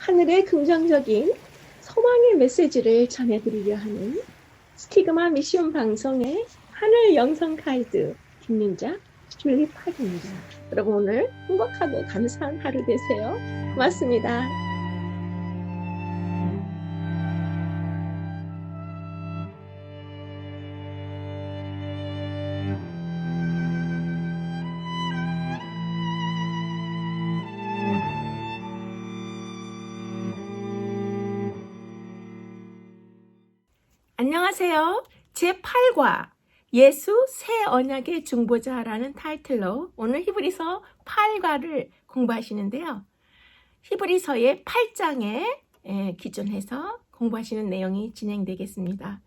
하늘의 긍정적인 소망의 메시지를 전해드리려 하는 스티그마 미션 방송의 하늘 영성 가이드 김민자 줄리팍입니다. 여러분 오늘 행복하고 감사한 하루 되세요. 고맙습니다. 안녕하세요. 제8과 예수 새 언약의 중보자라는 타이틀로 오늘 히브리서 8과를 공부하시는데요. 히브리서의 8장에 기준해서 공부하시는 내용이 진행되겠습니다.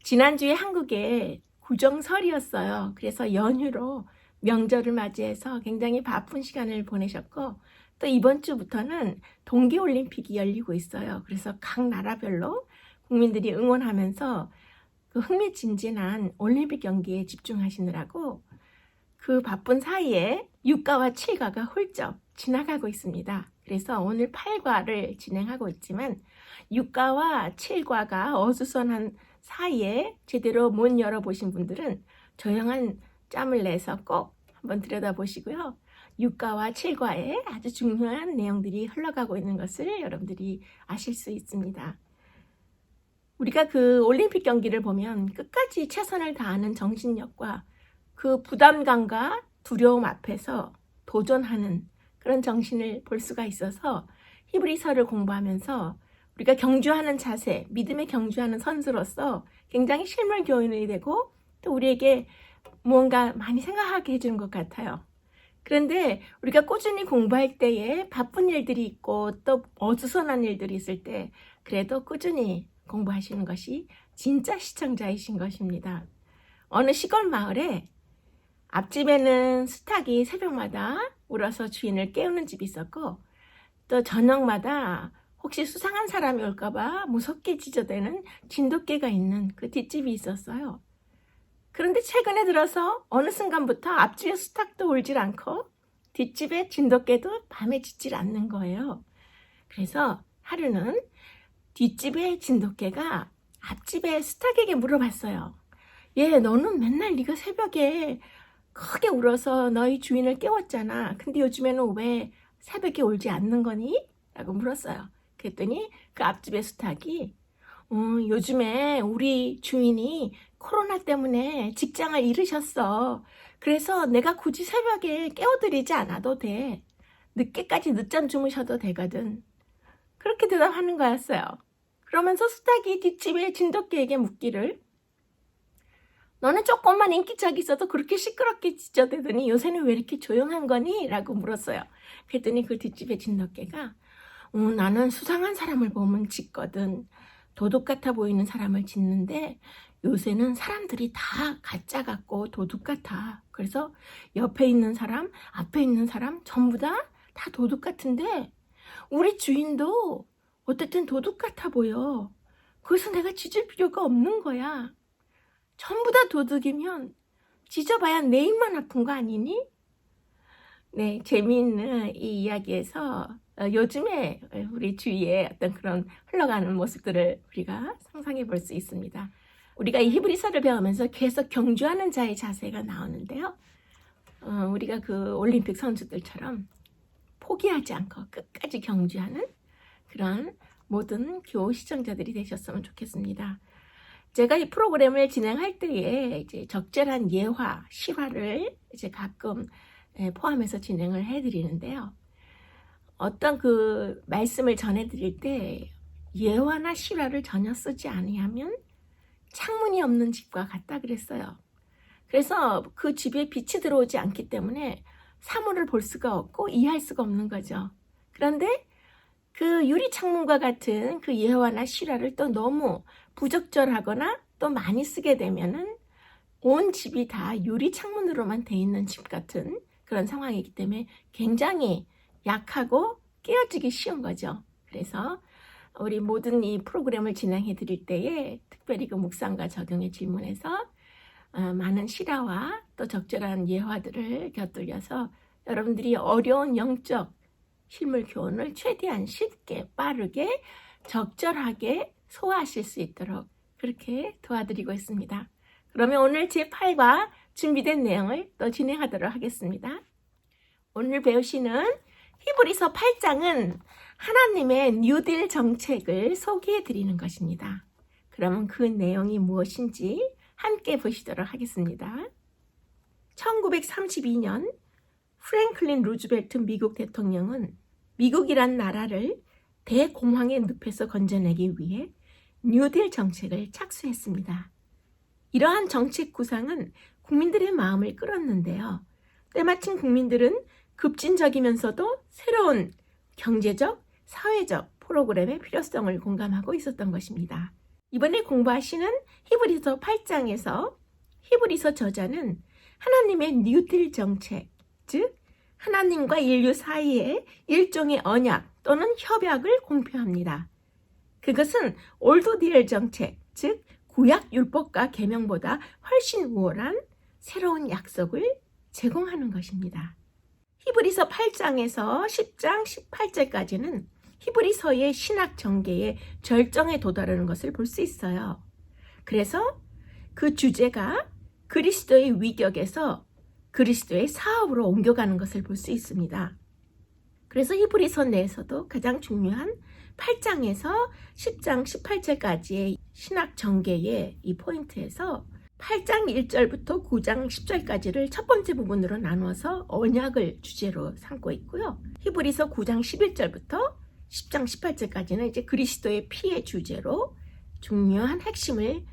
지난주에 한국에 구정설이었어요. 그래서 연휴로 명절을 맞이해서 굉장히 바쁜 시간을 보내셨고 또 이번 주부터는 동계올림픽이 열리고 있어요. 그래서 각 나라별로 국민들이 응원하면서 그 흥미진진한 올림픽 경기에 집중하시느라고 그 바쁜 사이에 6과와 7과가 훌쩍 지나가고 있습니다. 그래서 오늘 8과를 진행하고 있지만 6과와 7과가 어수선한 사이에 제대로 못 열어보신 분들은 조용한 짬을 내서 꼭 한번 들여다보시고요. 6과와 7과에 아주 중요한 내용들이 흘러가고 있는 것을 여러분들이 아실 수 있습니다. 우리가 그 올림픽 경기를 보면 끝까지 최선을 다하는 정신력과 그 부담감과 두려움 앞에서 도전하는 그런 정신을 볼 수가 있어서 히브리서를 공부하면서 우리가 경주하는 자세, 믿음에 경주하는 선수로서 굉장히 실물 교훈이 되고 또 우리에게 무언가 많이 생각하게 해주는 것 같아요. 그런데 우리가 꾸준히 공부할 때에 바쁜 일들이 있고 또 어수선한 일들이 있을 때 그래도 꾸준히 공부하시는 것이 진짜 시청자이신 것입니다. 어느 시골 마을에 앞집에는 수탉이 새벽마다 울어서 주인을 깨우는 집이 있었고 또 저녁마다 혹시 수상한 사람이 올까봐 무섭게 짖어대는 진돗개가 있는 그 뒷집이 있었어요. 그런데 최근에 들어서 어느 순간부터 앞집의 수탉도 울질 않고 뒷집의 진돗개도 밤에 짖질 않는 거예요. 그래서 하루는 뒷집의 진돗개가 앞집의 수탉에게 물어봤어요. 얘, 너는 맨날 네가 새벽에 크게 울어서 너희 주인을 깨웠잖아. 근데 요즘에는 왜 새벽에 울지 않는 거니? 라고 물었어요. 그랬더니 그 앞집의 수탉이 요즘에 우리 주인이 코로나 때문에 직장을 잃으셨어. 그래서 내가 굳이 새벽에 깨워드리지 않아도 돼. 늦게까지 늦잠 주무셔도 되거든. 그렇게 대답하는 거였어요. 그러면서 수탉이 뒷집의 진돗개에게 묻기를 너는 조금만 인기척이 있어도 그렇게 시끄럽게 짖어대더니 요새는 왜 이렇게 조용한 거니? 라고 물었어요. 그랬더니 그 뒷집의 진돗개가 나는 수상한 사람을 보면 짖거든. 도둑 같아 보이는 사람을 짖는데 요새는 사람들이 다 가짜 같고 도둑 같아. 그래서 옆에 있는 사람, 앞에 있는 사람 전부 다 도둑 같은데 우리 주인도 어쨌든 도둑 같아 보여. 그래서 내가 짖을 필요가 없는 거야. 전부 다 도둑이면 짖어봐야 내 입만 아픈 거 아니니? 네, 재미있는 이 이야기에서 요즘에 우리 주위에 어떤 그런 흘러가는 모습들을 우리가 상상해 볼 수 있습니다. 우리가 이 히브리서를 배우면서 계속 경주하는 자의 자세가 나오는데요. 우리가 그 올림픽 선수들처럼 포기하지 않고 끝까지 경주하는 그런 모든 교우 시청자들이 되셨으면 좋겠습니다. 제가 이 프로그램을 진행할 때에 이제 적절한 예화, 실화를 이제 가끔 포함해서 진행을 해드리는데요. 어떤 그 말씀을 전해드릴 때 예화나 실화를 전혀 쓰지 아니하면 창문이 없는 집과 같다 그랬어요. 그래서 그 집에 빛이 들어오지 않기 때문에 사물을 볼 수가 없고 이해할 수가 없는 거죠. 그런데 그 유리창문과 같은 그 예화나 실화를 또 너무 부적절하거나 또 많이 쓰게 되면은 온 집이 다 유리창문으로만 돼 있는 집 같은 그런 상황이기 때문에 굉장히 약하고 깨어지기 쉬운 거죠. 그래서 우리 모든 이 프로그램을 진행해 드릴 때에 특별히 그 묵상과 적용의 질문에서 많은 실화와 또 적절한 예화들을 곁들여서 여러분들이 어려운 영적 실물 교훈을 최대한 쉽게 빠르게 적절하게 소화하실 수 있도록 그렇게 도와드리고 있습니다. 그러면 오늘 제8과 준비된 내용을 또 진행하도록 하겠습니다. 오늘 배우시는 히브리서 8장은 하나님의 뉴딜 정책을 소개해 드리는 것입니다. 그러면 그 내용이 무엇인지 함께 보시도록 하겠습니다. 1932년 프랭클린 루즈벨트 미국 대통령은 미국이란 나라를 대공황의 늪에서 건져내기 위해 뉴딜 정책을 착수했습니다. 이러한 정책 구상은 국민들의 마음을 끌었는데요. 때마침 국민들은 급진적이면서도 새로운 경제적, 사회적 프로그램의 필요성을 공감하고 있었던 것입니다. 이번에 공부하시는 히브리서 8장에서 히브리서 저자는 하나님의 뉴딜 정책, 즉 하나님과 인류 사이에 일종의 언약 또는 협약을 공표합니다. 그것은 올드딜 정책, 즉 구약 율법과 계명보다 훨씬 우월한 새로운 약속을 제공하는 것입니다. 히브리서 8장에서 10장 18절까지는 히브리서의 신학 전개의 절정에 도달하는 것을 볼 수 있어요. 그래서 그 주제가 그리스도의 위격에서 그리스도의 사업으로 옮겨가는 것을 볼 수 있습니다. 그래서 히브리서 내에서도 가장 중요한 8장에서 10장 18절까지의 신학 전개의 이 포인트에서 8장 1절부터 9장 10절까지를 첫 번째 부분으로 나누어서 언약을 주제로 삼고 있고요. 히브리서 9장 11절부터 10장 18절까지는 이제 그리스도의 피의 주제로 중요한 핵심을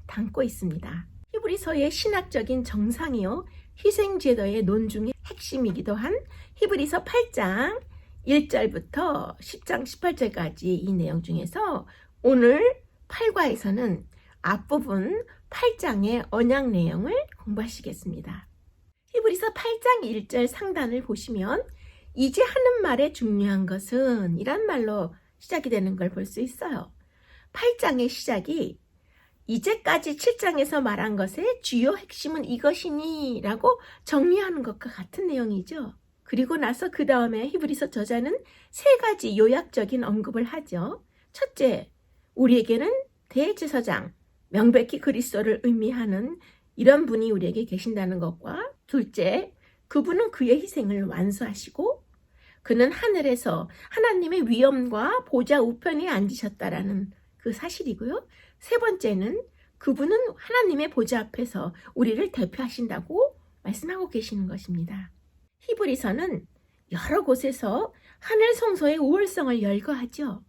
담고 있습니다. 히브리서의 신학적인 정상이요 희생제도의 논중의 핵심이기도 한 히브리서 8장 1절부터 10장 18절까지 이 내용 중에서 오늘 8과에서는 앞부분 8장의 언약 내용을 공부하시겠습니다. 히브리서 8장 1절 상단을 보시면 이제 하는 말의 중요한 것은 이란 말로 시작이 되는 걸 볼 수 있어요. 8장의 시작이 이제까지 7장에서 말한 것의 주요 핵심은 이것이니 라고 정리하는 것과 같은 내용이죠. 그리고 나서 그 다음에 히브리서 저자는 세 가지 요약적인 언급을 하죠. 첫째, 우리에게는 대제사장, 명백히 그리스도를 의미하는 이런 분이 우리에게 계신다는 것과 둘째, 그분은 그의 희생을 완수하시고 그는 하늘에서 하나님의 위엄과 보좌 우편에 앉으셨다라는 그 사실이고요. 세 번째는 그분은 하나님의 보좌 앞에서 우리를 대표하신다고 말씀하고 계시는 것입니다. 히브리서는 여러 곳에서 하늘 성소의 우월성을 열거하죠.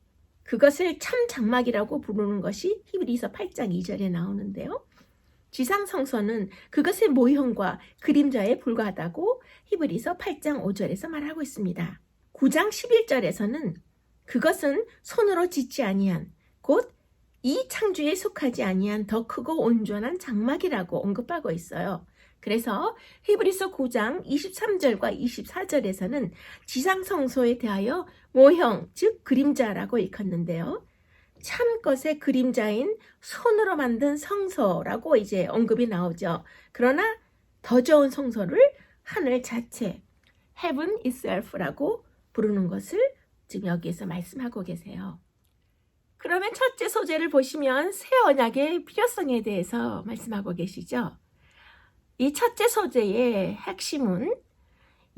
그것을 참 장막이라고 부르는 것이 히브리서 8장 2절에 나오는데요. 지상 성소는 그것의 모형과 그림자에 불과하다고 히브리서 8장 5절에서 말하고 있습니다. 9장 11절에서는 그것은 손으로 짓지 아니한 곧 이 창조에 속하지 아니한 더 크고 온전한 장막이라고 언급하고 있어요. 그래서 히브리서 9장 23절과 24절에서는 지상 성소에 대하여 모형, 즉 그림자라고 일컫는데요. 참 것의 그림자인 손으로 만든 성소라고 이제 언급이 나오죠. 그러나 더 좋은 성소를 하늘 자체, heaven itself라고 부르는 것을 지금 여기에서 말씀하고 계세요. 그러면 첫째 소재를 보시면 새 언약의 필요성에 대해서 말씀하고 계시죠. 이 첫째 소재의 핵심은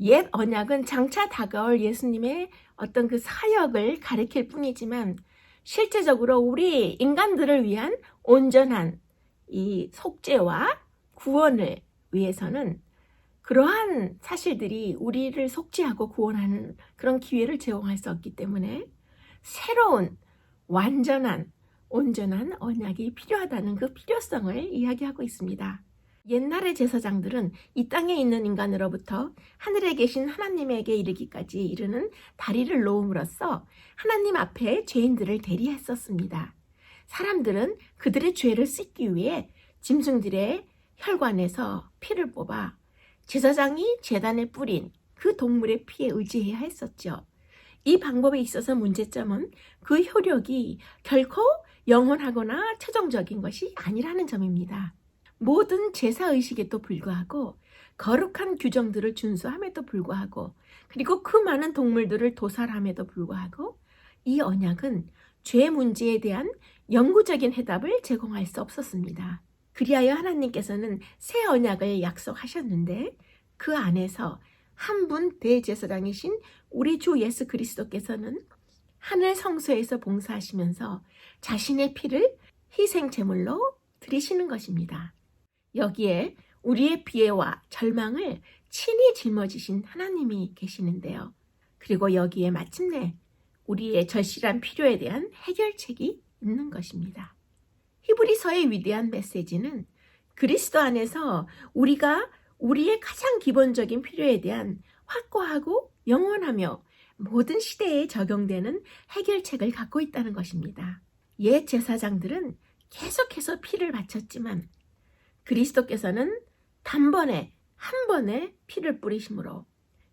옛 언약은 장차 다가올 예수님의 어떤 그 사역을 가리킬 뿐이지만 실제적으로 우리 인간들을 위한 온전한 이 속죄와 구원을 위해서는 그러한 사실들이 우리를 속죄하고 구원하는 그런 기회를 제공할 수 없기 때문에 새로운 완전한 온전한 언약이 필요하다는 그 필요성을 이야기하고 있습니다. 옛날의 제사장들은 이 땅에 있는 인간으로부터 하늘에 계신 하나님에게 이르기까지 이르는 다리를 놓음으로써 하나님 앞에 죄인들을 대리했었습니다. 사람들은 그들의 죄를 씻기 위해 짐승들의 혈관에서 피를 뽑아 제사장이 제단에 뿌린 그 동물의 피에 의지해야 했었죠. 이 방법에 있어서 문제점은 그 효력이 결코 영원하거나 최종적인 것이 아니라는 점입니다. 모든 제사의식에도 불구하고 거룩한 규정들을 준수함에도 불구하고, 그리고 그 많은 동물들을 도살함에도 불구하고 이 언약은 죄 문제에 대한 영구적인 해답을 제공할 수 없었습니다. 그리하여 하나님께서는 새 언약을 약속하셨는데 그 안에서 한 분 대제사장이신 우리 주 예수 그리스도께서는 하늘 성소에서 봉사하시면서 자신의 피를 희생 제물로 드리시는 것입니다. 여기에 우리의 피해와 절망을 친히 짊어지신 하나님이 계시는데요. 그리고 여기에 마침내 우리의 절실한 필요에 대한 해결책이 있는 것입니다. 히브리서의 위대한 메시지는 그리스도 안에서 우리가 우리의 가장 기본적인 필요에 대한 확고하고 영원하며 모든 시대에 적용되는 해결책을 갖고 있다는 것입니다. 옛 제사장들은 계속해서 피를 바쳤지만 그리스도께서는 단번에 한 번에 피를 뿌리심으로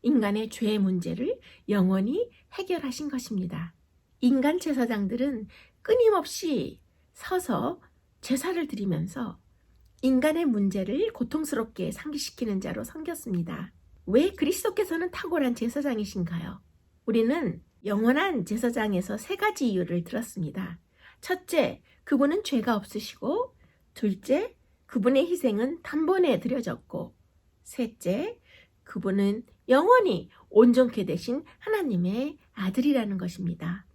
인간의 죄의 문제를 영원히 해결하신 것입니다. 인간 제사장들은 끊임없이 서서 제사를 드리면서 인간의 문제를 고통스럽게 상기시키는 자로 섬겼습니다. 왜 그리스도께서는 탁월한 제사장이신가요? 우리는 영원한 제사장에서 세 가지 이유를 들었습니다. 첫째, 그분은 죄가 없으시고, 둘째, 그분의 희생은 단번에 드려졌고, 셋째, 그분은 영원히 온전케 되신 하나님의 아들이라는 것입니다.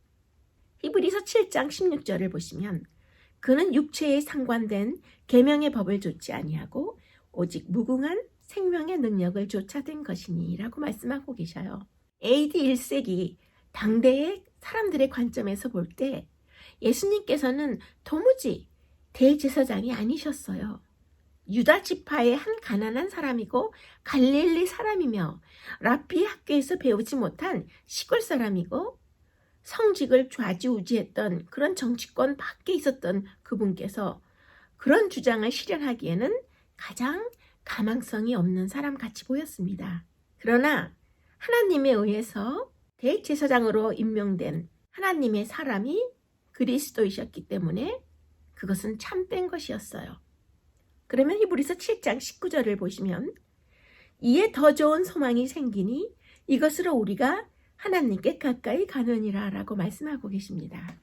히브리서 7장 16절을 보시면 그는 육체에 상관된 계명의 법을 좇지 아니하고 오직 무궁한 생명의 능력을 좇아된 것이니 라고 말씀하고 계셔요. AD 1세기 당대의 사람들의 관점에서 볼 때 예수님께서는 도무지 대제사장이 아니셨어요. 유다 지파의 한 가난한 사람이고 갈릴리 사람이며 랍비 학교에서 배우지 못한 시골 사람이고 성직을 좌지우지했던 그런 정치권 밖에 있었던 그분께서 그런 주장을 실현하기에는 가장 가망성이 없는 사람 같이 보였습니다. 그러나 하나님에 의해서 대제사장으로 임명된 하나님의 사람이 그리스도이셨기 때문에 그것은 참된 것이었어요. 그러면 히브리서 7장 19절을 보시면 이에 더 좋은 소망이 생기니 이것으로 우리가 하나님께 가까이 가느니라 라고 말씀하고 계십니다.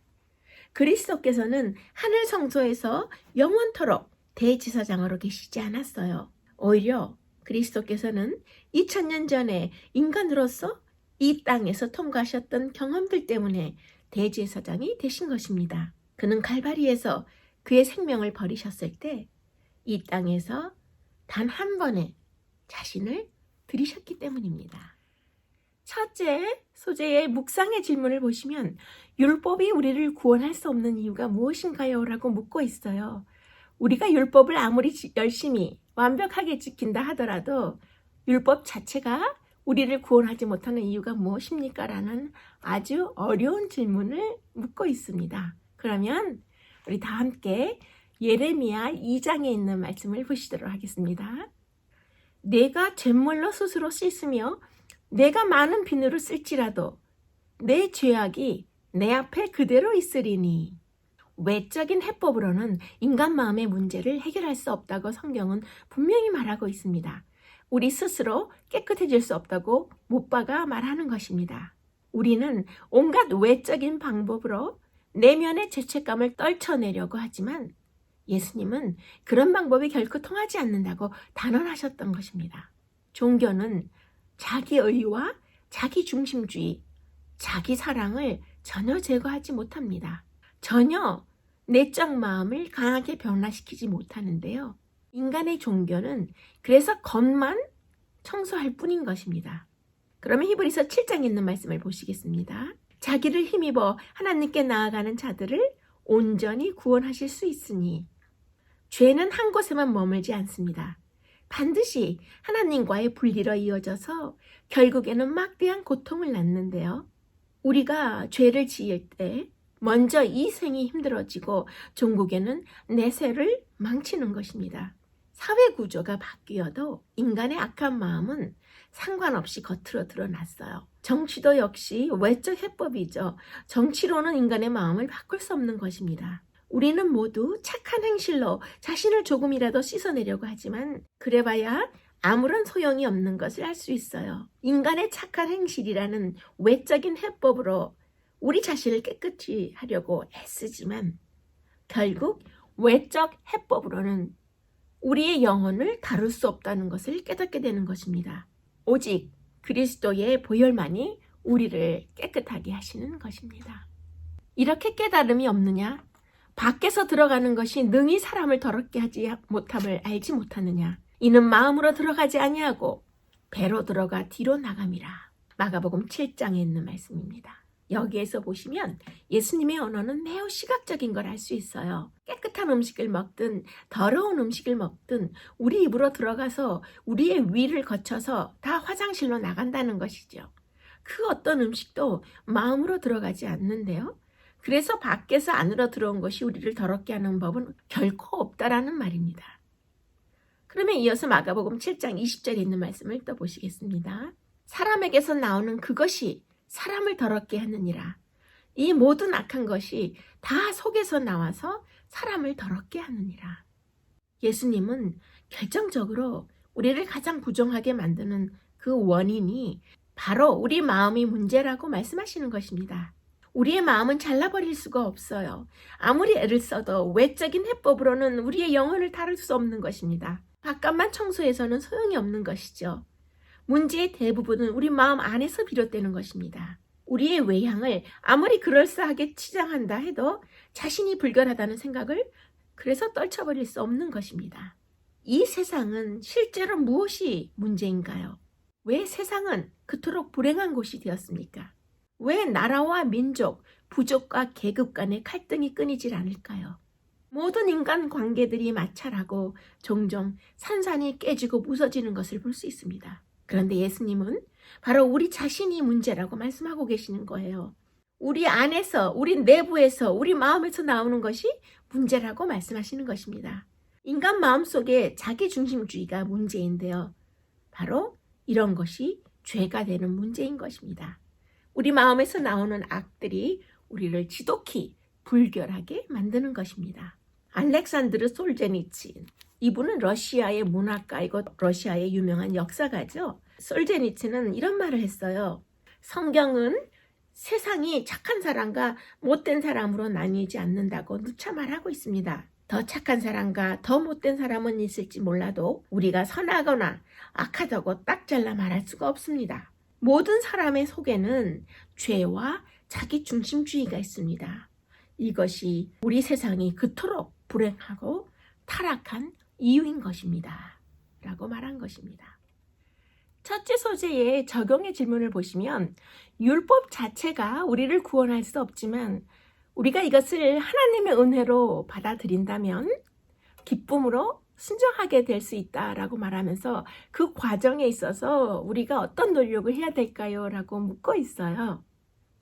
그리스도께서는 하늘 성소에서 영원토록 대제사장으로 계시지 않았어요. 오히려 그리스도께서는 2000년 전에 인간으로서 이 땅에서 통과하셨던 경험들 때문에 대제사장이 되신 것입니다. 그는 갈바리에서 그의 생명을 버리셨을 때 이 땅에서 단 한 번에 자신을 드리셨기 때문입니다. 첫째 소재의 묵상의 질문을 보시면 율법이 우리를 구원할 수 없는 이유가 무엇인가요? 라고 묻고 있어요. 우리가 율법을 아무리 열심히 완벽하게 지킨다 하더라도 율법 자체가 우리를 구원하지 못하는 이유가 무엇입니까? 라는 아주 어려운 질문을 묻고 있습니다. 그러면 우리 다 함께 예레미야 2장에 있는 말씀을 보시도록 하겠습니다. 내가 잿물로 스스로 씻으며 내가 많은 비누를 쓸지라도 내 죄악이 내 앞에 그대로 있으리니. 외적인 해법으로는 인간 마음의 문제를 해결할 수 없다고 성경은 분명히 말하고 있습니다. 우리 스스로 깨끗해질 수 없다고 못 박아 말하는 것입니다. 우리는 온갖 외적인 방법으로 내면의 죄책감을 떨쳐내려고 하지만 예수님은 그런 방법이 결코 통하지 않는다고 단언하셨던 것입니다. 종교는 자기 의와 자기 중심주의, 자기 사랑을 전혀 제거하지 못합니다. 전혀 내적 마음을 강하게 변화시키지 못하는데요. 인간의 종교는 그래서 겉만 청소할 뿐인 것입니다. 그러면 히브리서 7장에 있는 말씀을 보시겠습니다. 자기를 힘입어 하나님께 나아가는 자들을 온전히 구원하실 수 있으니 죄는 한 곳에만 머물지 않습니다. 반드시 하나님과의 분리로 이어져서 결국에는 막대한 고통을 낳는데요. 우리가 죄를 지을 때 먼저 이 생이 힘들어지고 종국에는 내세를 망치는 것입니다. 사회 구조가 바뀌어도 인간의 악한 마음은 상관없이 겉으로 드러났어요. 정치도 역시 외적 해법이죠. 정치로는 인간의 마음을 바꿀 수 없는 것입니다. 우리는 모두 착한 행실로 자신을 조금이라도 씻어내려고 하지만 그래봐야 아무런 소용이 없는 것을 알 수 있어요. 인간의 착한 행실이라는 외적인 해법으로 우리 자신을 깨끗이 하려고 애쓰지만 결국 외적 해법으로는 우리의 영혼을 다룰 수 없다는 것을 깨닫게 되는 것입니다. 오직 그리스도의 보혈만이 우리를 깨끗하게 하시는 것입니다. 이렇게 깨달음이 없느냐? 밖에서 들어가는 것이 능히 사람을 더럽게 하지 못함을 알지 못하느냐? 이는 마음으로 들어가지 아니하고 배로 들어가 뒤로 나감이라. 마가복음 7장에 있는 말씀입니다. 여기에서 보시면 예수님의 언어는 매우 시각적인 걸 알 수 있어요. 깨끗한 음식을 먹든 더러운 음식을 먹든 우리 입으로 들어가서 우리의 위를 거쳐서 다 화장실로 나간다는 것이죠. 그 어떤 음식도 마음으로 들어가지 않는데요. 그래서 밖에서 안으로 들어온 것이 우리를 더럽게 하는 법은 결코 없다라는 말입니다. 그러면 이어서 마가복음 7장 20절에 있는 말씀을 또 보시겠습니다. 사람에게서 나오는 그것이 사람을 더럽게 하느니라. 이 모든 악한 것이 다 속에서 나와서 사람을 더럽게 하느니라. 예수님은 결정적으로 우리를 가장 부정하게 만드는 그 원인이 바로 우리 마음이 문제라고 말씀하시는 것입니다. 우리의 마음은 잘라버릴 수가 없어요. 아무리 애를 써도 외적인 해법으로는 우리의 영혼을 다룰 수 없는 것입니다. 바깥만 청소해서는 소용이 없는 것이죠. 문제의 대부분은 우리 마음 안에서 비롯되는 것입니다. 우리의 외향을 아무리 그럴싸하게 치장한다 해도 자신이 불결하다는 생각을 그래서 떨쳐버릴 수 없는 것입니다. 이 세상은 실제로 무엇이 문제인가요? 왜 세상은 그토록 불행한 곳이 되었습니까? 왜 나라와 민족, 부족과 계급 간의 갈등이 끊이질 않을까요? 모든 인간 관계들이 마찰하고 종종 산산이 깨지고 부서지는 것을 볼 수 있습니다. 그런데 예수님은 바로 우리 자신이 문제라고 말씀하고 계시는 거예요. 우리 안에서, 우리 내부에서, 우리 마음에서 나오는 것이 문제라고 말씀하시는 것입니다. 인간 마음속에 자기중심주의가 문제인데요. 바로 이런 것이 죄가 되는 문제인 것입니다. 우리 마음에서 나오는 악들이 우리를 지독히 불결하게 만드는 것입니다. 알렉산드르 솔제니친, 이분은 러시아의 문학가이고 러시아의 유명한 역사가죠. 솔제니친은 이런 말을 했어요. 성경은 세상이 착한 사람과 못된 사람으로 나뉘지 않는다고 누차 말하고 있습니다. 더 착한 사람과 더 못된 사람은 있을지 몰라도 우리가 선하거나 악하다고 딱 잘라 말할 수가 없습니다. 모든 사람의 속에는 죄와 자기중심주의가 있습니다. 이것이 우리 세상이 그토록 불행하고 타락한 이유인 것입니다. 라고 말한 것입니다. 첫째 소재의 적용의 질문을 보시면 율법 자체가 우리를 구원할 수 없지만 우리가 이것을 하나님의 은혜로 받아들인다면 기쁨으로 순종하게 될 수 있다라고 말하면서 그 과정에 있어서 우리가 어떤 노력을 해야 될까요? 라고 묻고 있어요.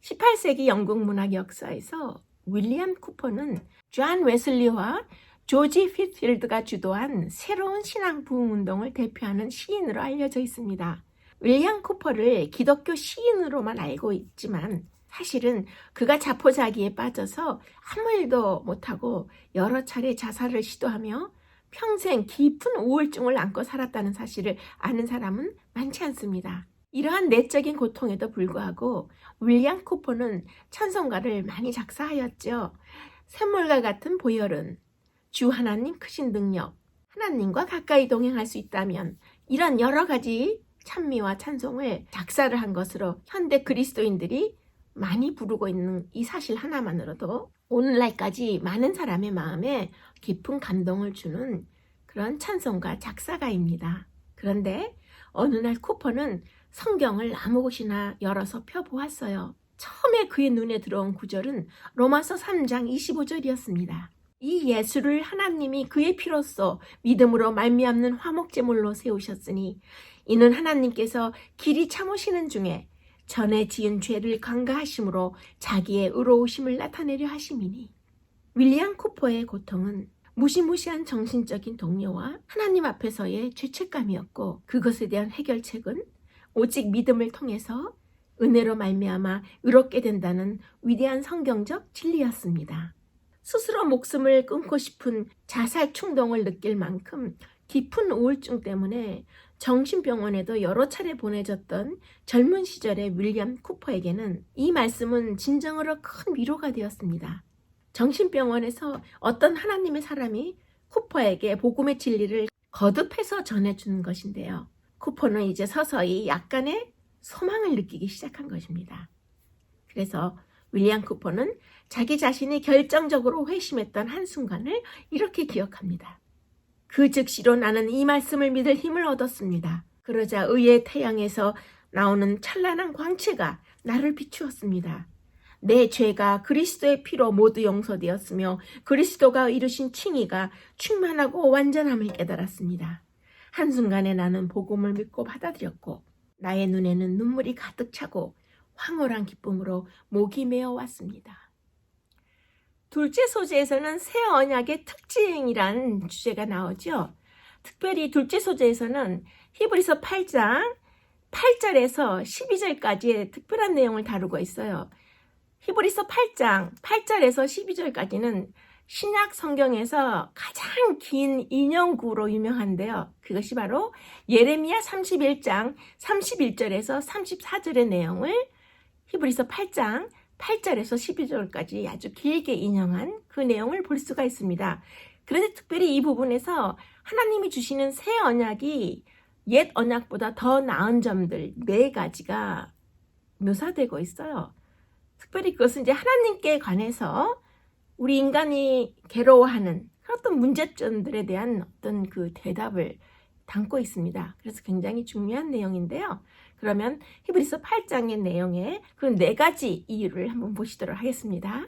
18세기 영국 문학 역사에서 윌리엄 쿠퍼는 존 웨슬리와 조지 휘트필드가 주도한 새로운 신앙 부흥 운동을 대표하는 시인으로 알려져 있습니다. 윌리엄 쿠퍼를 기독교 시인으로만 알고 있지만 사실은 그가 자포자기에 빠져서 아무 일도 못하고 여러 차례 자살을 시도하며 평생 깊은 우울증을 안고 살았다는 사실을 아는 사람은 많지 않습니다. 이러한 내적인 고통에도 불구하고 윌리엄 쿠퍼는 찬송가를 많이 작사하였죠. 샘물과 같은 보혈은, 주 하나님 크신 능력, 하나님과 가까이 동행할 수 있다면, 이런 여러 가지 찬미와 찬송을 작사를 한 것으로 현대 그리스도인들이 많이 부르고 있는 이 사실 하나만으로도 오늘날까지 많은 사람의 마음에 깊은 감동을 주는 그런 찬송가 작사가입니다. 그런데 어느 날 쿠퍼는 성경을 아무 곳이나 열어서 펴보았어요. 처음에 그의 눈에 들어온 구절은 로마서 3장 25절이었습니다. 이 예수를 하나님이 그의 피로써 믿음으로 말미암는 화목제물로 세우셨으니 이는 하나님께서 길이 참으시는 중에 전에 지은 죄를 간과하심으로 자기의 의로우심을 나타내려 하심이니. 윌리엄 쿠퍼의 고통은 무시무시한 정신적인 동요와 하나님 앞에서의 죄책감이었고 그것에 대한 해결책은 오직 믿음을 통해서 은혜로 말미암아 의롭게 된다는 위대한 성경적 진리였습니다. 스스로 목숨을 끊고 싶은 자살 충동을 느낄 만큼 깊은 우울증 때문에 정신병원에도 여러 차례 보내졌던 젊은 시절의 윌리엄 쿠퍼에게는 이 말씀은 진정으로 큰 위로가 되었습니다. 정신병원에서 어떤 하나님의 사람이 쿠퍼에게 복음의 진리를 거듭해서 전해주는 것인데요. 쿠퍼는 이제 서서히 약간의 소망을 느끼기 시작한 것입니다. 그래서 윌리엄 쿠퍼는 자기 자신이 결정적으로 회심했던 한순간을 이렇게 기억합니다. 그 즉시로 나는 이 말씀을 믿을 힘을 얻었습니다. 그러자 의의 태양에서 나오는 찬란한 광채가 나를 비추었습니다. 내 죄가 그리스도의 피로 모두 용서되었으며 그리스도가 이루신 칭의가 충만하고 완전함을 깨달았습니다. 한순간에 나는 복음을 믿고 받아들였고 나의 눈에는 눈물이 가득 차고 황홀한 기쁨으로 목이 메어왔습니다. 둘째 소재에서는 새 언약의 특징이란 주제가 나오죠. 특별히 둘째 소재에서는 히브리서 8장 8절에서 12절까지의 특별한 내용을 다루고 있어요. 히브리서 8장 8절에서 12절까지는 신약 성경에서 가장 긴 인용구로 유명한데요. 그것이 바로 예레미야 31장 31절에서 34절의 내용을 히브리서 8장 8절에서 12절까지 아주 길게 인용한 그 내용을 볼 수가 있습니다. 그런데 특별히 이 부분에서 하나님이 주시는 새 언약이 옛 언약보다 더 나은 점들 4가지가 묘사되고 있어요. 특별히 그것은 이제 하나님께 관해서 우리 인간이 괴로워하는 어떤 문제점들에 대한 어떤 그 대답을 담고 있습니다. 그래서 굉장히 중요한 내용인데요. 그러면 히브리서 8장의 내용에 그 4가지 이유를 한번 보시도록 하겠습니다.